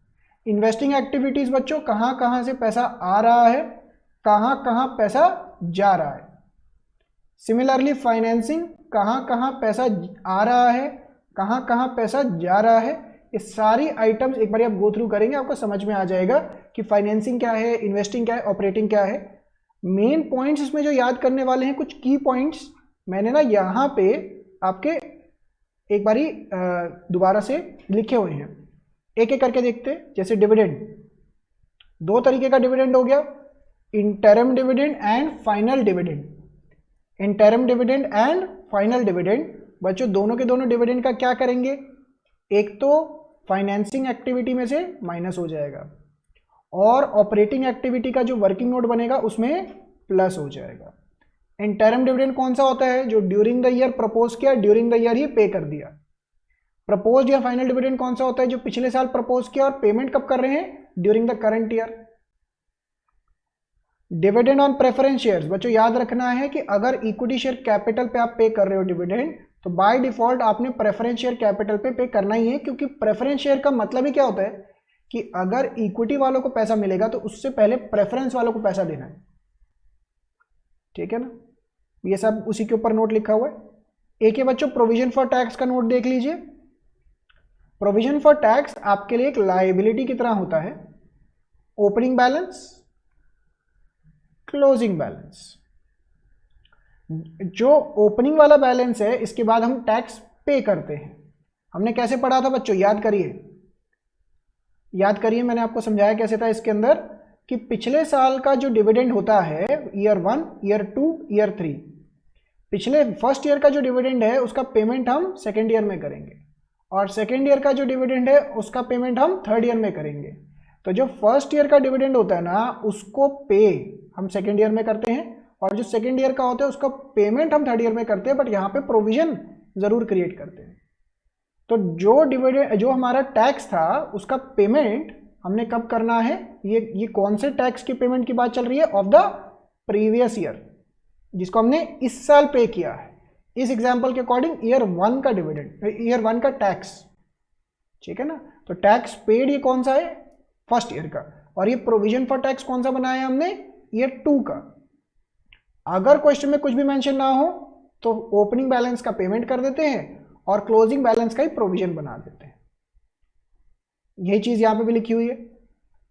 इन्वेस्टिंग एक्टिविटीज बच्चों कहाँ कहाँ से पैसा आ रहा है, कहाँ कहाँ पैसा जा रहा है। सिमिलरली फाइनेंसिंग कहाँ कहाँ पैसा आ रहा है, कहाँ कहाँ पैसा जा रहा है। ये सारी आइटम्स एक बार आप गो थ्रू करेंगे आपको समझ में आ जाएगा कि फाइनेंसिंग क्या है, इन्वेस्टिंग क्या है, ऑपरेटिंग क्या है। मेन पॉइंट्स इसमें जो याद करने वाले हैं, कुछ की पॉइंट्स मैंने ना यहाँ पे आपके एक बारी दोबारा से लिखे हुए हैं, एक एक करके देखते हैं। जैसे डिविडेंड, 2 तरीके का डिविडेंड हो गया, interim dividend and final dividend. Interim dividend and final dividend बच्चों दोनों के दोनों डिविडेंड का क्या करेंगे, एक तो फाइनेंसिंग एक्टिविटी में से माइनस हो जाएगा और ऑपरेटिंग एक्टिविटी का जो वर्किंग नोट बनेगा उसमें प्लस हो जाएगा। इंटरम डिविडेंड कौन सा होता है, जो ड्यूरिंग द ईयर प्रपोज किया, ड्यूरिंग द ईयर ही पे कर दिया। प्रपोज या फाइनल डिविडेंड कौन सा होता है, जो पिछले साल प्रपोज किया और पेमेंट कब कर रहे हैं, during the current year. Dividend on preference shares बच्चों याद रखना है कि अगर इक्विटी शेयर कैपिटल पे आप पे कर रहे हो डिविडेंड, तो बाय डिफॉल्ट आपने प्रेफरेंस शेयर कैपिटल पे करना ही है, क्योंकि प्रेफरेंस शेयर का मतलब ही क्या होता है कि अगर इक्विटी वालों को पैसा मिलेगा तो उससे पहले प्रेफरेंस वालों को पैसा देना है। ठीक है ना, ये सब उसी के ऊपर नोट लिखा हुआ है। एक है बच्चों प्रोविजन फॉर टैक्स का नोट देख लीजिए। प्रोविजन फॉर टैक्स आपके लिए एक लायबिलिटी की तरह होता है। Opening balance, closing balance. जो ओपनिंग वाला बैलेंस है इसके बाद हम टैक्स पे करते हैं। हमने कैसे पढ़ा था बच्चों, याद करिए, याद करिए, मैंने आपको समझाया कैसे था इसके अंदर कि पिछले साल का जो डिविडेंड होता है ईयर 1, ईयर 2, ईयर 3, पिछले फर्स्ट ईयर का जो डिविडेंड है उसका पेमेंट हम सेकेंड ईयर में करेंगे, और सेकेंड ईयर का जो डिविडेंड है उसका पेमेंट हम थर्ड ईयर में करेंगे। तो जो फर्स्ट ईयर का डिविडेंड होता है ना, उसको पे हम सेकेंड ईयर में करते हैं, और जो सेकेंड ईयर का होता है उसका पेमेंट हम थर्ड ईयर में करते हैं, बट यहाँ पे प्रोविजन जरूर क्रिएट करते हैं। तो जो डिविडेंड, जो हमारा टैक्स था उसका पेमेंट हमने कब करना है, ये कौन से टैक्स की पेमेंट की बात चल रही है, ऑफ द प्रीवियस ईयर, जिसको हमने इस साल पे किया है। इस एग्जांपल के अकॉर्डिंग ईयर 1 का डिविडेंड, ईयर 1 का टैक्स, ठीक है ना। तो टैक्स पेड ये कौन सा है, फर्स्ट ईयर का, और ये प्रोविजन फॉर टैक्स कौन सा बनाया है हमने, ईयर 2 का। अगर क्वेश्चन में कुछ भी मेंशन ना हो तो ओपनिंग बैलेंस का पेमेंट कर देते हैं और क्लोजिंग बैलेंस का ही प्रोविजन बना देते हैं। यही चीज यहां पे भी लिखी हुई है।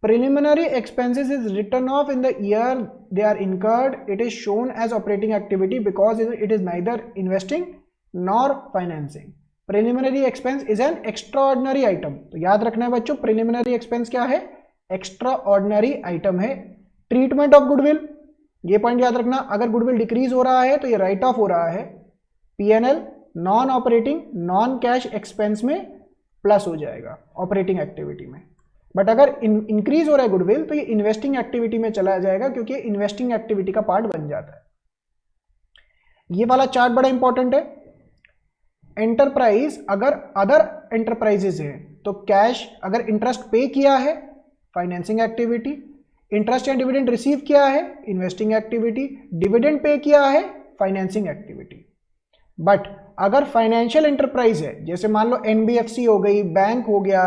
Preliminary expenses is written off in the year they are incurred, it is shown as operating activity because it is neither investing nor financing. Preliminary expense is an extraordinary item. तो याद रखना है बच्चों, प्रिलिमिनरी एक्सपेंस क्या है, extraordinary item है। Treatment of goodwill, ये point याद रखना, अगर गुडविल डिक्रीज हो रहा है तो ये राइट ऑफ हो रहा है, PNL non operating non cash expense में प्लस हो जाएगा ऑपरेटिंग एक्टिविटी में। बट अगर इंक्रीज हो रहा है गुडविल तो ये इन्वेस्टिंग एक्टिविटी में चला जाएगा, क्योंकि इन्वेस्टिंग एक्टिविटी का पार्ट बन जाता है। ये वाला चार्ट बड़ा इंपॉर्टेंट है। एंटरप्राइज अगर अदर एंटरप्राइजेज है तो कैश, अगर इंटरेस्ट पे किया है फाइनेंसिंग एक्टिविटी, इंटरेस्ट या डिविडेंड रिसीव किया है इन्वेस्टिंग एक्टिविटी, डिविडेंड पे किया है फाइनेंसिंग एक्टिविटी। बट अगर फाइनेंशियल एंटरप्राइज है, जैसे मान लो एनबीएफसी हो गई, बैंक हो गया,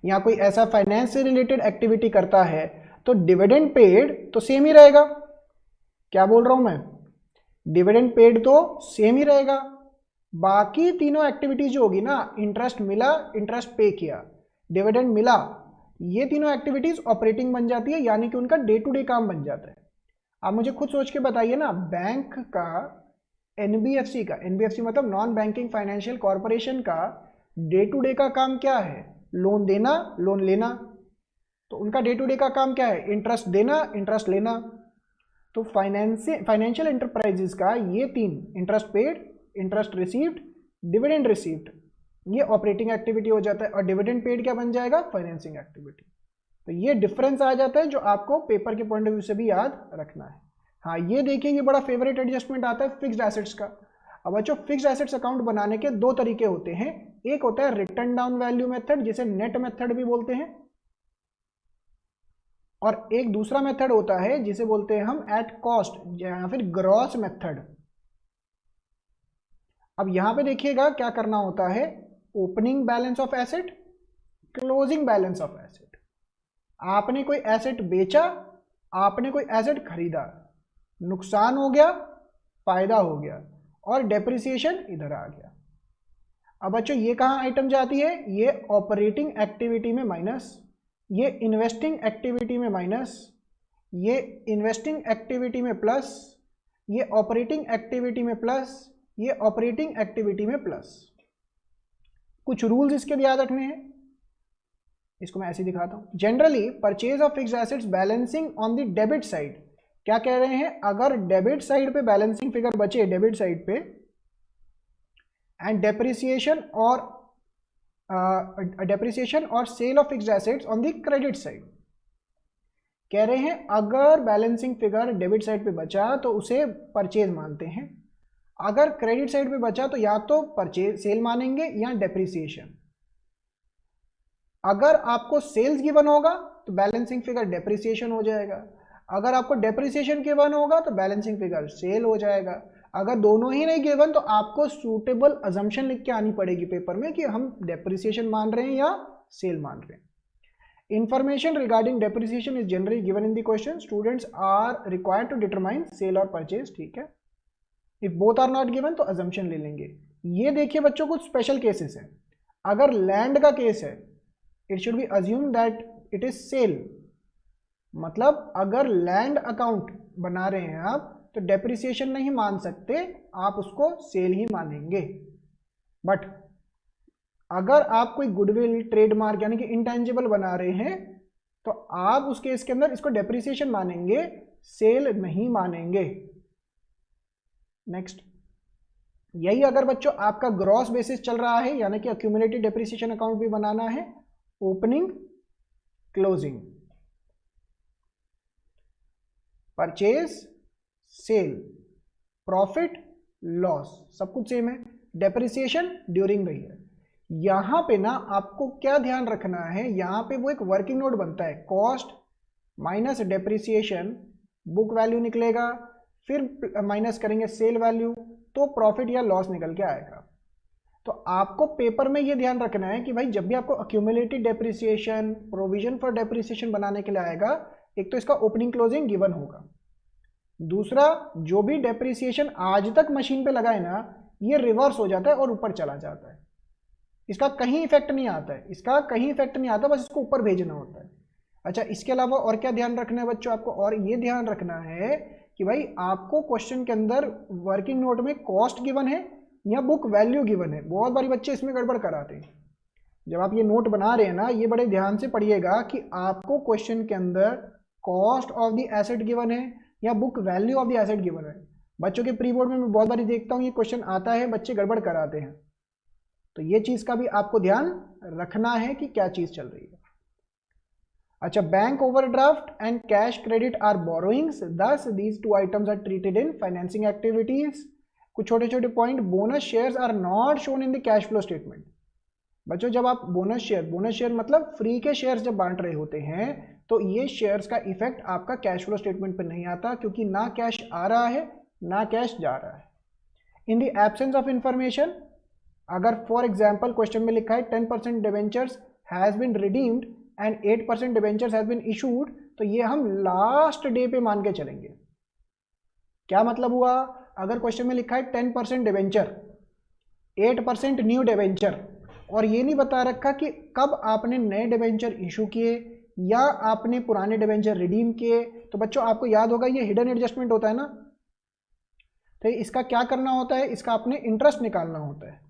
या कोई ऐसा फाइनेंस से रिलेटेड एक्टिविटी करता है, तो डिविडेंड पेड तो सेम ही रहेगा। क्या बोल रहा हूं मैं, डिविडेंड पेड तो सेम ही रहेगा। बाकी तीनों एक्टिविटीज जो होगी ना, इंटरेस्ट मिला, इंटरेस्ट पे किया, डिविडेंड मिला, ये तीनों एक्टिविटीज ऑपरेटिंग बन जाती है, यानी कि उनका डे टू डे काम बन जाता है। आप मुझे खुद सोच के बताइए ना, बैंक का, एनबीएफसी का, एनबीएफसी मतलब नॉन बैंकिंग फाइनेंशियल कॉर्पोरेशन का डे टू डे का काम क्या है, लोन देना लोन लेना। तो उनका डे टू डे का काम क्या है, इंटरेस्ट देना इंटरेस्ट लेना। तो फाइनेंशियल एंटरप्राइजेस का ये तीन, interest paid, interest received, dividend received, ये ऑपरेटिंग एक्टिविटी हो जाता है, और डिविडेंड पेड क्या बन जाएगा, फाइनेंसिंग एक्टिविटी। तो ये डिफरेंस आ जाता है जो आपको पेपर के पॉइंट ऑफ व्यू से भी याद रखना है। हाँ, ये देखिए, ये बड़ा फेवरेट एडजस्टमेंट आता है फिक्स्ड एसेट्स का। अब बच्चों, फिक्स्ड एसेट्स अकाउंट बनाने के दो तरीके होते हैं। एक होता है रिटर्न डाउन वैल्यू मेथड, जिसे नेट मेथड भी बोलते हैं, और एक दूसरा मेथड होता है जिसे बोलते हैं हम एट कॉस्ट या फिर ग्रॉस मेथड। अब यहां पे देखिएगा क्या करना होता है, opening balance of asset, closing balance of asset. आपने कोई एसेट बेचा, आपने कोई एसेट खरीदा, नुकसान हो गया, फायदा हो गया, और डेप्रिसिएशन इधर आ गया। अब बच्चों ये कहां आइटम जाती है, ये ऑपरेटिंग एक्टिविटी में माइनस, ये इन्वेस्टिंग एक्टिविटी में माइनस, ये इन्वेस्टिंग एक्टिविटी में प्लस, ये ऑपरेटिंग एक्टिविटी में प्लस, ये ऑपरेटिंग एक्टिविटी में प्लस। कुछ रूल्स इसके याद रखने हैं, इसको मैं ऐसे दिखाता हूं। Generally purchase of fixed assets balancing on the debit side. क्या कह रहे हैं, अगर डेबिट साइड पे बैलेंसिंग फिगर बचे, डेबिट साइड पे, एंड डेप्रिसिएशन और cell of fixed assets on the credit side. कह रहे हैं अगर बैलेंसिंग फिगर डेबिट साइड पे बचा तो उसे परचेज मानते हैं, अगर क्रेडिट साइड पे बचा तो या तो परचेज सेल मानेंगे या डेप्रिसिएशन। अगर आपको सेल्स गिवन होगा तो बैलेंसिंग फिगर डेप्रिसिएशन हो जाएगा, अगर आपको डेप्रिसिएशन गिवन होगा तो बैलेंसिंग फिगर सेल हो जाएगा। अगर दोनों ही नहीं गिवन तो आपको सूटेबल अजम्पशन लिख के आनी पड़ेगी पेपर में कि हम डेप्रिसिएशन मान रहे हैं या सेल मान रहे हैं। Information regarding depreciation is generally given in the question. Students are required to determine sale और purchase, ठीक है। If both are not given तो assumption ले लेंगे। ये देखिए बच्चों, कुछ स्पेशल केसेस हैं। अगर लैंड का केस है, it should be assumed that it is sale। मतलब अगर लैंड अकाउंट बना रहे हैं आप तो डेप्रिसिएशन नहीं मान सकते, आप उसको सेल ही मानेंगे। बट अगर आप कोई गुडविल, ट्रेडमार्क यानी कि इंटेंजिबल बना रहे हैं तो आप उस केस के अंदर इसको डेप्रिसिएशन मानेंगे, सेल नहीं मानेंगे। नेक्स्ट, यही अगर बच्चों आपका ग्रॉस बेसिस चल रहा है, यानी कि अक्यूमुलेटेड डेप्रिसिएशन अकाउंट भी बनाना है, opening, closing, purchase, sale, profit, loss, सब कुछ सेम है। Depreciation during the year. यहां पे ना आपको क्या ध्यान रखना है, यहां पे वो एक वर्किंग नोट बनता है, cost minus depreciation, book value निकलेगा, फिर माइनस करेंगे सेल वैल्यू, तो प्रॉफिट या लॉस निकल के आएगा। तो आपको पेपर में ये ध्यान रखना है कि भाई जब भी आपको accumulated depreciation, provision for depreciation बनाने के लिए आएगा, एक तो इसका ओपनिंग क्लोजिंग गिवन होगा, दूसरा जो भी डेप्रिसिएशन आज तक मशीन पे लगा है ना, ये रिवर्स हो जाता है और ऊपर चला जाता है, इसका कहीं इफेक्ट नहीं आता है, इसका कहीं इफेक्ट नहीं आता, बस इसको ऊपर भेजना होता है। अच्छा, इसके अलावा और क्या ध्यान रखना है बच्चों आपको, और ये ध्यान रखना है कि भाई आपको क्वेश्चन के अंदर वर्किंग नोट में कॉस्ट गिवन है या बुक वैल्यू गिवन है। बहुत बारी बच्चे इसमें गड़बड़ कराते हैं। जब आप ये नोट बना रहे हैं ना, ये बड़े ध्यान से पढ़िएगा कि आपको क्वेश्चन के अंदर cost of the asset given है या book value of the asset given है। बच्चों के प्री बोर्ड में मैं बहुत बारी देखता हूँ ये क्वेश्चन आता है, बच्चे गड़बड़ कराते हैं, तो ये चीज का भी आपको ध्यान रखना है कि क्या चीज चल रही है। अच्छा, bank overdraft and cash credit are borrowings, thus these two items are treated in financing activities. कुछ छोटे छोटे point, bonus shares are not shown in the cash flow statement. बच्चों जब आप बोनस शेयर मतलब फ्री के शेयर्स जब बांट रहे होते हैं, तो ये शेयर्स का इफेक्ट आपका कैश फ्लो स्टेटमेंट पर नहीं आता, क्योंकि ना कैश आ रहा है ना कैश जा रहा है। In the absence of information, अगर फॉर एग्जाम्पल क्वेश्चन में लिखा है 10% debentures has been redeemed and 8% debentures has been issued, तो ये हम लास्ट डे पे मान के चलेंगे। क्या मतलब हुआ, अगर क्वेश्चन में लिखा है 10% डिवेंचर, 8% न्यू डिवेंचर, और ये नहीं बता रखा कि कब आपने नए डिवेंचर इशू किए या आपने पुराने डिवेंचर रिडीम किए, तो बच्चों आपको याद होगा ये हिडन एडजस्टमेंट होता है ना। तो इसका क्या करना होता है, इसका आपने इंटरेस्ट निकालना होता है।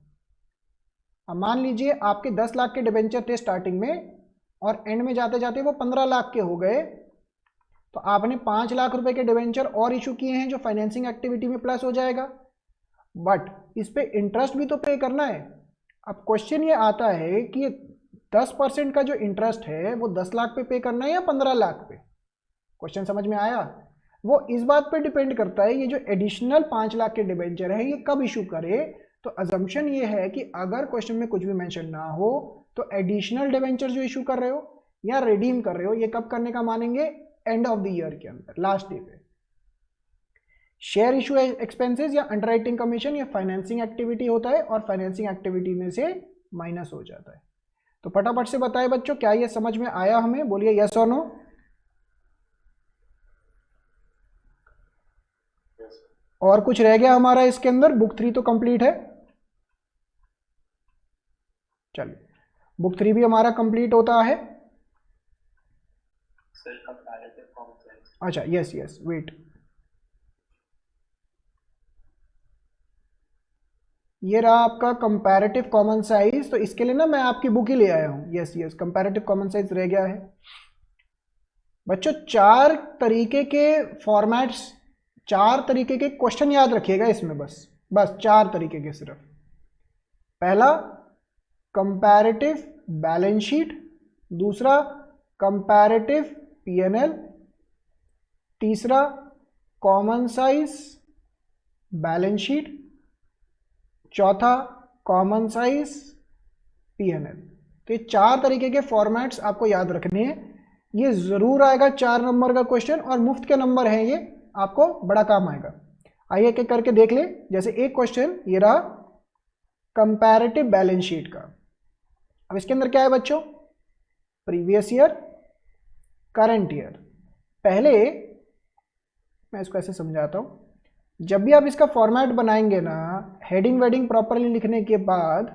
अब मान लीजिए आपके 10 लाख के डिवेंचर थे स्टार्टिंग में, और एंड में जाते जाते वो 15 लाख के हो गए, तो आपने 5 लाख रुपए के डिवेंचर और इशू किए हैं, जो फाइनेंसिंग एक्टिविटी में प्लस हो जाएगा, बट इस पे इंटरेस्ट भी तो पे करना है। अब क्वेश्चन ये आता है कि 10% का जो इंटरेस्ट है वो 10 लाख पे करना है या 15 लाख पे। क्वेश्चन समझ में आया? वो इस बात पे डिपेंड करता है, ये जो एडिशनल 5 लाख के डिवेंचर है ये कब इशू करे। तो अजम्पशन ये है कि अगर क्वेश्चन में कुछ भी मेंशन ना हो, तो एडिशनल डिवेंचर जो इशू कर रहे हो या रिडीम कर रहे हो, ये कब करने का मानेंगे, एंड ऑफ द ईयर के अंदर, लास्ट डे पे। शेयर इशू एक्सपेंसेस या अंडरराइटिंग कमीशन, ये फाइनेंसिंग एक्टिविटी होता है और फाइनेंसिंग एक्टिविटी में से माइनस हो जाता है। तो फटाफट से बताएं बच्चों, क्या ये समझ में आया हमें, बोलिए यस और नो। और कुछ रह गया हमारा इसके अंदर? बुक 3 तो कंप्लीट है, चलिए बुक 3 भी हमारा कंप्लीट होता है। अच्छा यस यस, वेट, ये रहा आपका कंपैरेटिव कॉमन साइज। तो इसके लिए ना मैं आपकी बुक ही ले आया हूं। Yes yes, comparative common size रह गया है बच्चों। 4 तरीके के फॉर्मेट्स, 4 तरीके के क्वेश्चन याद रखिएगा इसमें, बस 4 तरीके के सिर्फ। पहला कंपैरेटिव बैलेंस शीट, दूसरा कंपैरेटिव पीएनएल, तीसरा कॉमन साइज बैलेंस शीट, चौथा कॉमन साइज पीएनएल। तो ये 4 तरीके के फॉर्मेट्स आपको याद रखने हैं। ये जरूर आएगा 4 नंबर का क्वेश्चन, और मुफ्त के नंबर हैं ये, आपको बड़ा काम आएगा। आइए एक एक करके देख ले। जैसे एक क्वेश्चन ये रहा कंपैरेटिव बैलेंस शीट का। अब इसके अंदर क्या है बच्चों, प्रीवियस ईयर, करंट ईयर। पहले मैं इसको ऐसे समझाता हूं, जब भी आप इसका फॉर्मेट बनाएंगे ना, हेडिंग वेडिंग प्रॉपरली लिखने के बाद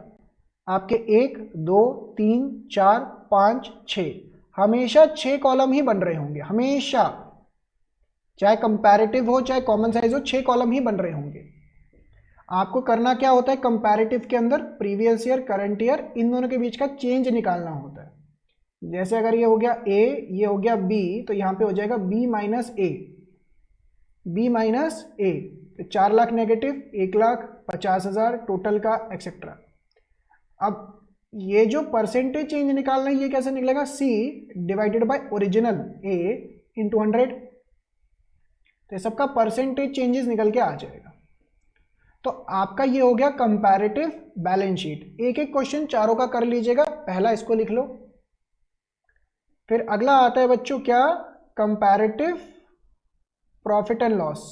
आपके 1 2 3 4 5 6 हमेशा 6 कॉलम ही बन रहे होंगे, हमेशा, चाहे कंपैरेटिव हो चाहे कॉमन साइज हो, 6 कॉलम ही बन रहे होंगे। आपको करना क्या होता है, कंपैरेटिव के अंदर प्रीवियस ईयर, करंट ईयर, इन दोनों के बीच का चेंज निकालना होता है। जैसे अगर ये हो गया ए, ये हो गया बी, तो यहाँ पे हो जाएगा बी माइनस ए, बी माइनस ए। तो 4 लाख नेगेटिव, 1,50,000 टोटल का, एक्सेट्रा। अब ये जो परसेंटेज चेंज निकालना है, ये कैसे निकलेगा, C divided by original A into 100। तो सबका परसेंटेज चेंजेस निकल के आ जाएगा। तो आपका ये हो गया कंपैरेटिव बैलेंस शीट। एक एक क्वेश्चन चारों का कर लीजिएगा। पहला इसको लिख लो, फिर अगला आता है बच्चों क्या, कंपैरेटिव प्रॉफिट एंड लॉस।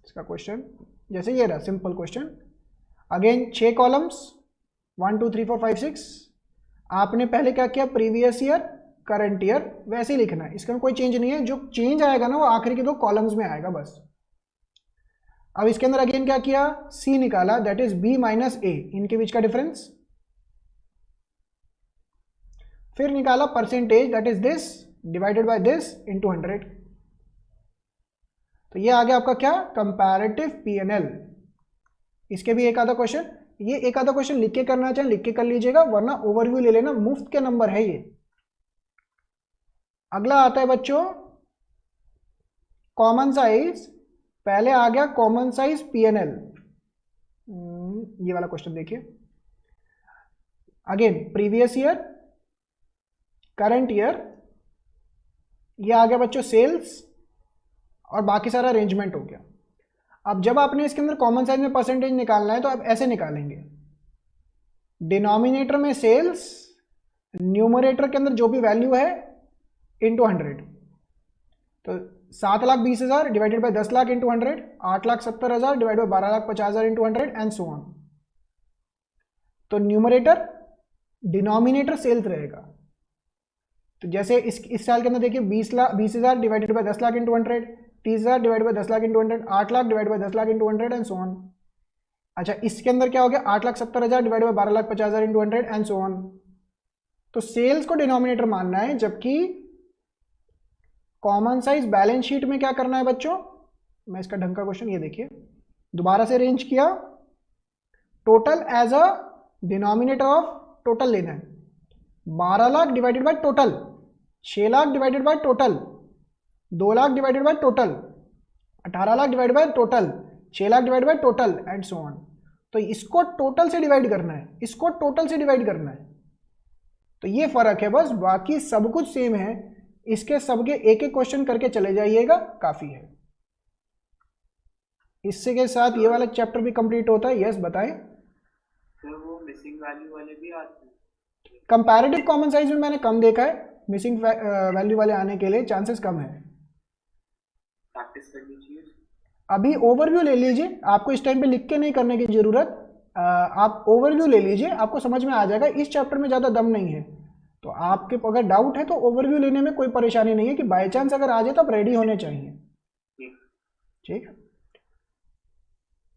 इसका क्वेश्चन जैसे ये रहा, सिंपल क्वेश्चन। Again 6 columns 1 2 3 4 5 6। आपने पहले क्या किया, प्रीवियस ईयर करंट ईयर वैसे ही लिखना है, इसका कोई चेंज नहीं है। जो चेंज आएगा ना वो आखिरी के 2 कॉलम्स में आएगा बस। अब इसके अंदर अगेन क्या किया, सी निकाला, दैट इज बी माइनस ए, इनके बीच का डिफरेंस। फिर निकाला percentage, that is this divided by this into 100। तो ये आ गया आपका क्या, कंपैरेटिव पीएनएल। इसके भी एक आधा क्वेश्चन, ये एक आधा क्वेश्चन लिख के करना चाहे लिख के कर लीजिएगा, वरना ओवरव्यू ले लेना, मुफ्त के नंबर है ये। अगला आता है बच्चों कॉमन साइज। पहले आ गया कॉमन साइज पीएनएल, ये वाला क्वेश्चन देखिए। Again previous year, current year, ये आ गया बच्चों सेल्स, और बाकी सारा अरेंजमेंट हो गया। अब जब आपने इसके अंदर कॉमन साइज में परसेंटेज निकालना है तो आप ऐसे निकालेंगे, डिनोमिनेटर में सेल्स, न्यूमरेटर के अंदर जो भी वैल्यू है इंटू 100। तो 7,20,000 divided by 10 lakh into 100, 8,70,000 divide by 12,50,000 into 100 and so on. तो न्यूमरेटर डिनोमिनेटर सेल्स रहेगा। तो जैसे इस साल के अंदर देखिए 20,000 divided by 10 lakh into 100, 30,000 divide by 10 lakh into 100, 8 lakh divide by 10 lakh into 100 and so on. अच्छा इसके अंदर क्या हो गया, 8,70,000 divide by 12,50,000 into 100 and so on. तो सेल्स को डिनोमिनेटर मानना है, जबकि कॉमन साइज बैलेंस शीट में क्या करना है बच्चों। मैं इसका ढंग का क्वेश्चन ये देखिए, दोबारा से अरेंज किया, total as a denominator of total लेना है। 12 lakh divided by total, 6 lakh divided by total, 2 lakh divided by total, 18 lakh divided by total, 6 lakh divided by total and so on. तो इसको टोटल से डिवाइड करना है, इसको टोटल से डिवाइड करना है। तो ये फर्क है बस, बाकी सब कुछ सेम है। इसके सबके एक एक क्वेश्चन करके चले जाइएगा, काफी है। इससे के साथ ये वाला चैप्टर भी कंप्लीट होता है। यस बताएं। सर वो मिसिंग वैल्यू वाले भी आते हैं? कंपैरेटिव कॉमन साइज में मैंने कम देखा है, मिसिंग वैल्यू वाले आने के लिए चांसेस कम है। प्रैक्टिस करनी चाहिए। अभी ओवरव्यू ले लीजिए, आपको इस टाइम पे लिख के नहीं करने की जरूरत। आप ओवरव्यू ले लीजिए, आपको समझ में आ जाएगा। इस चैप्टर में ज़्यादा दम नहीं है, तो आपके अगर डाउट है तो ओवरव्यू लेने में कोई परेशानी नहीं है, कि बाय चांस अगर आ जाए तो आप रेडी होने चाहिए। ठीक है,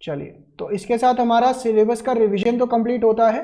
चलिए। तो इसके साथ हमारा सिलेबस का रिवीजन तो कंप्लीट होता है।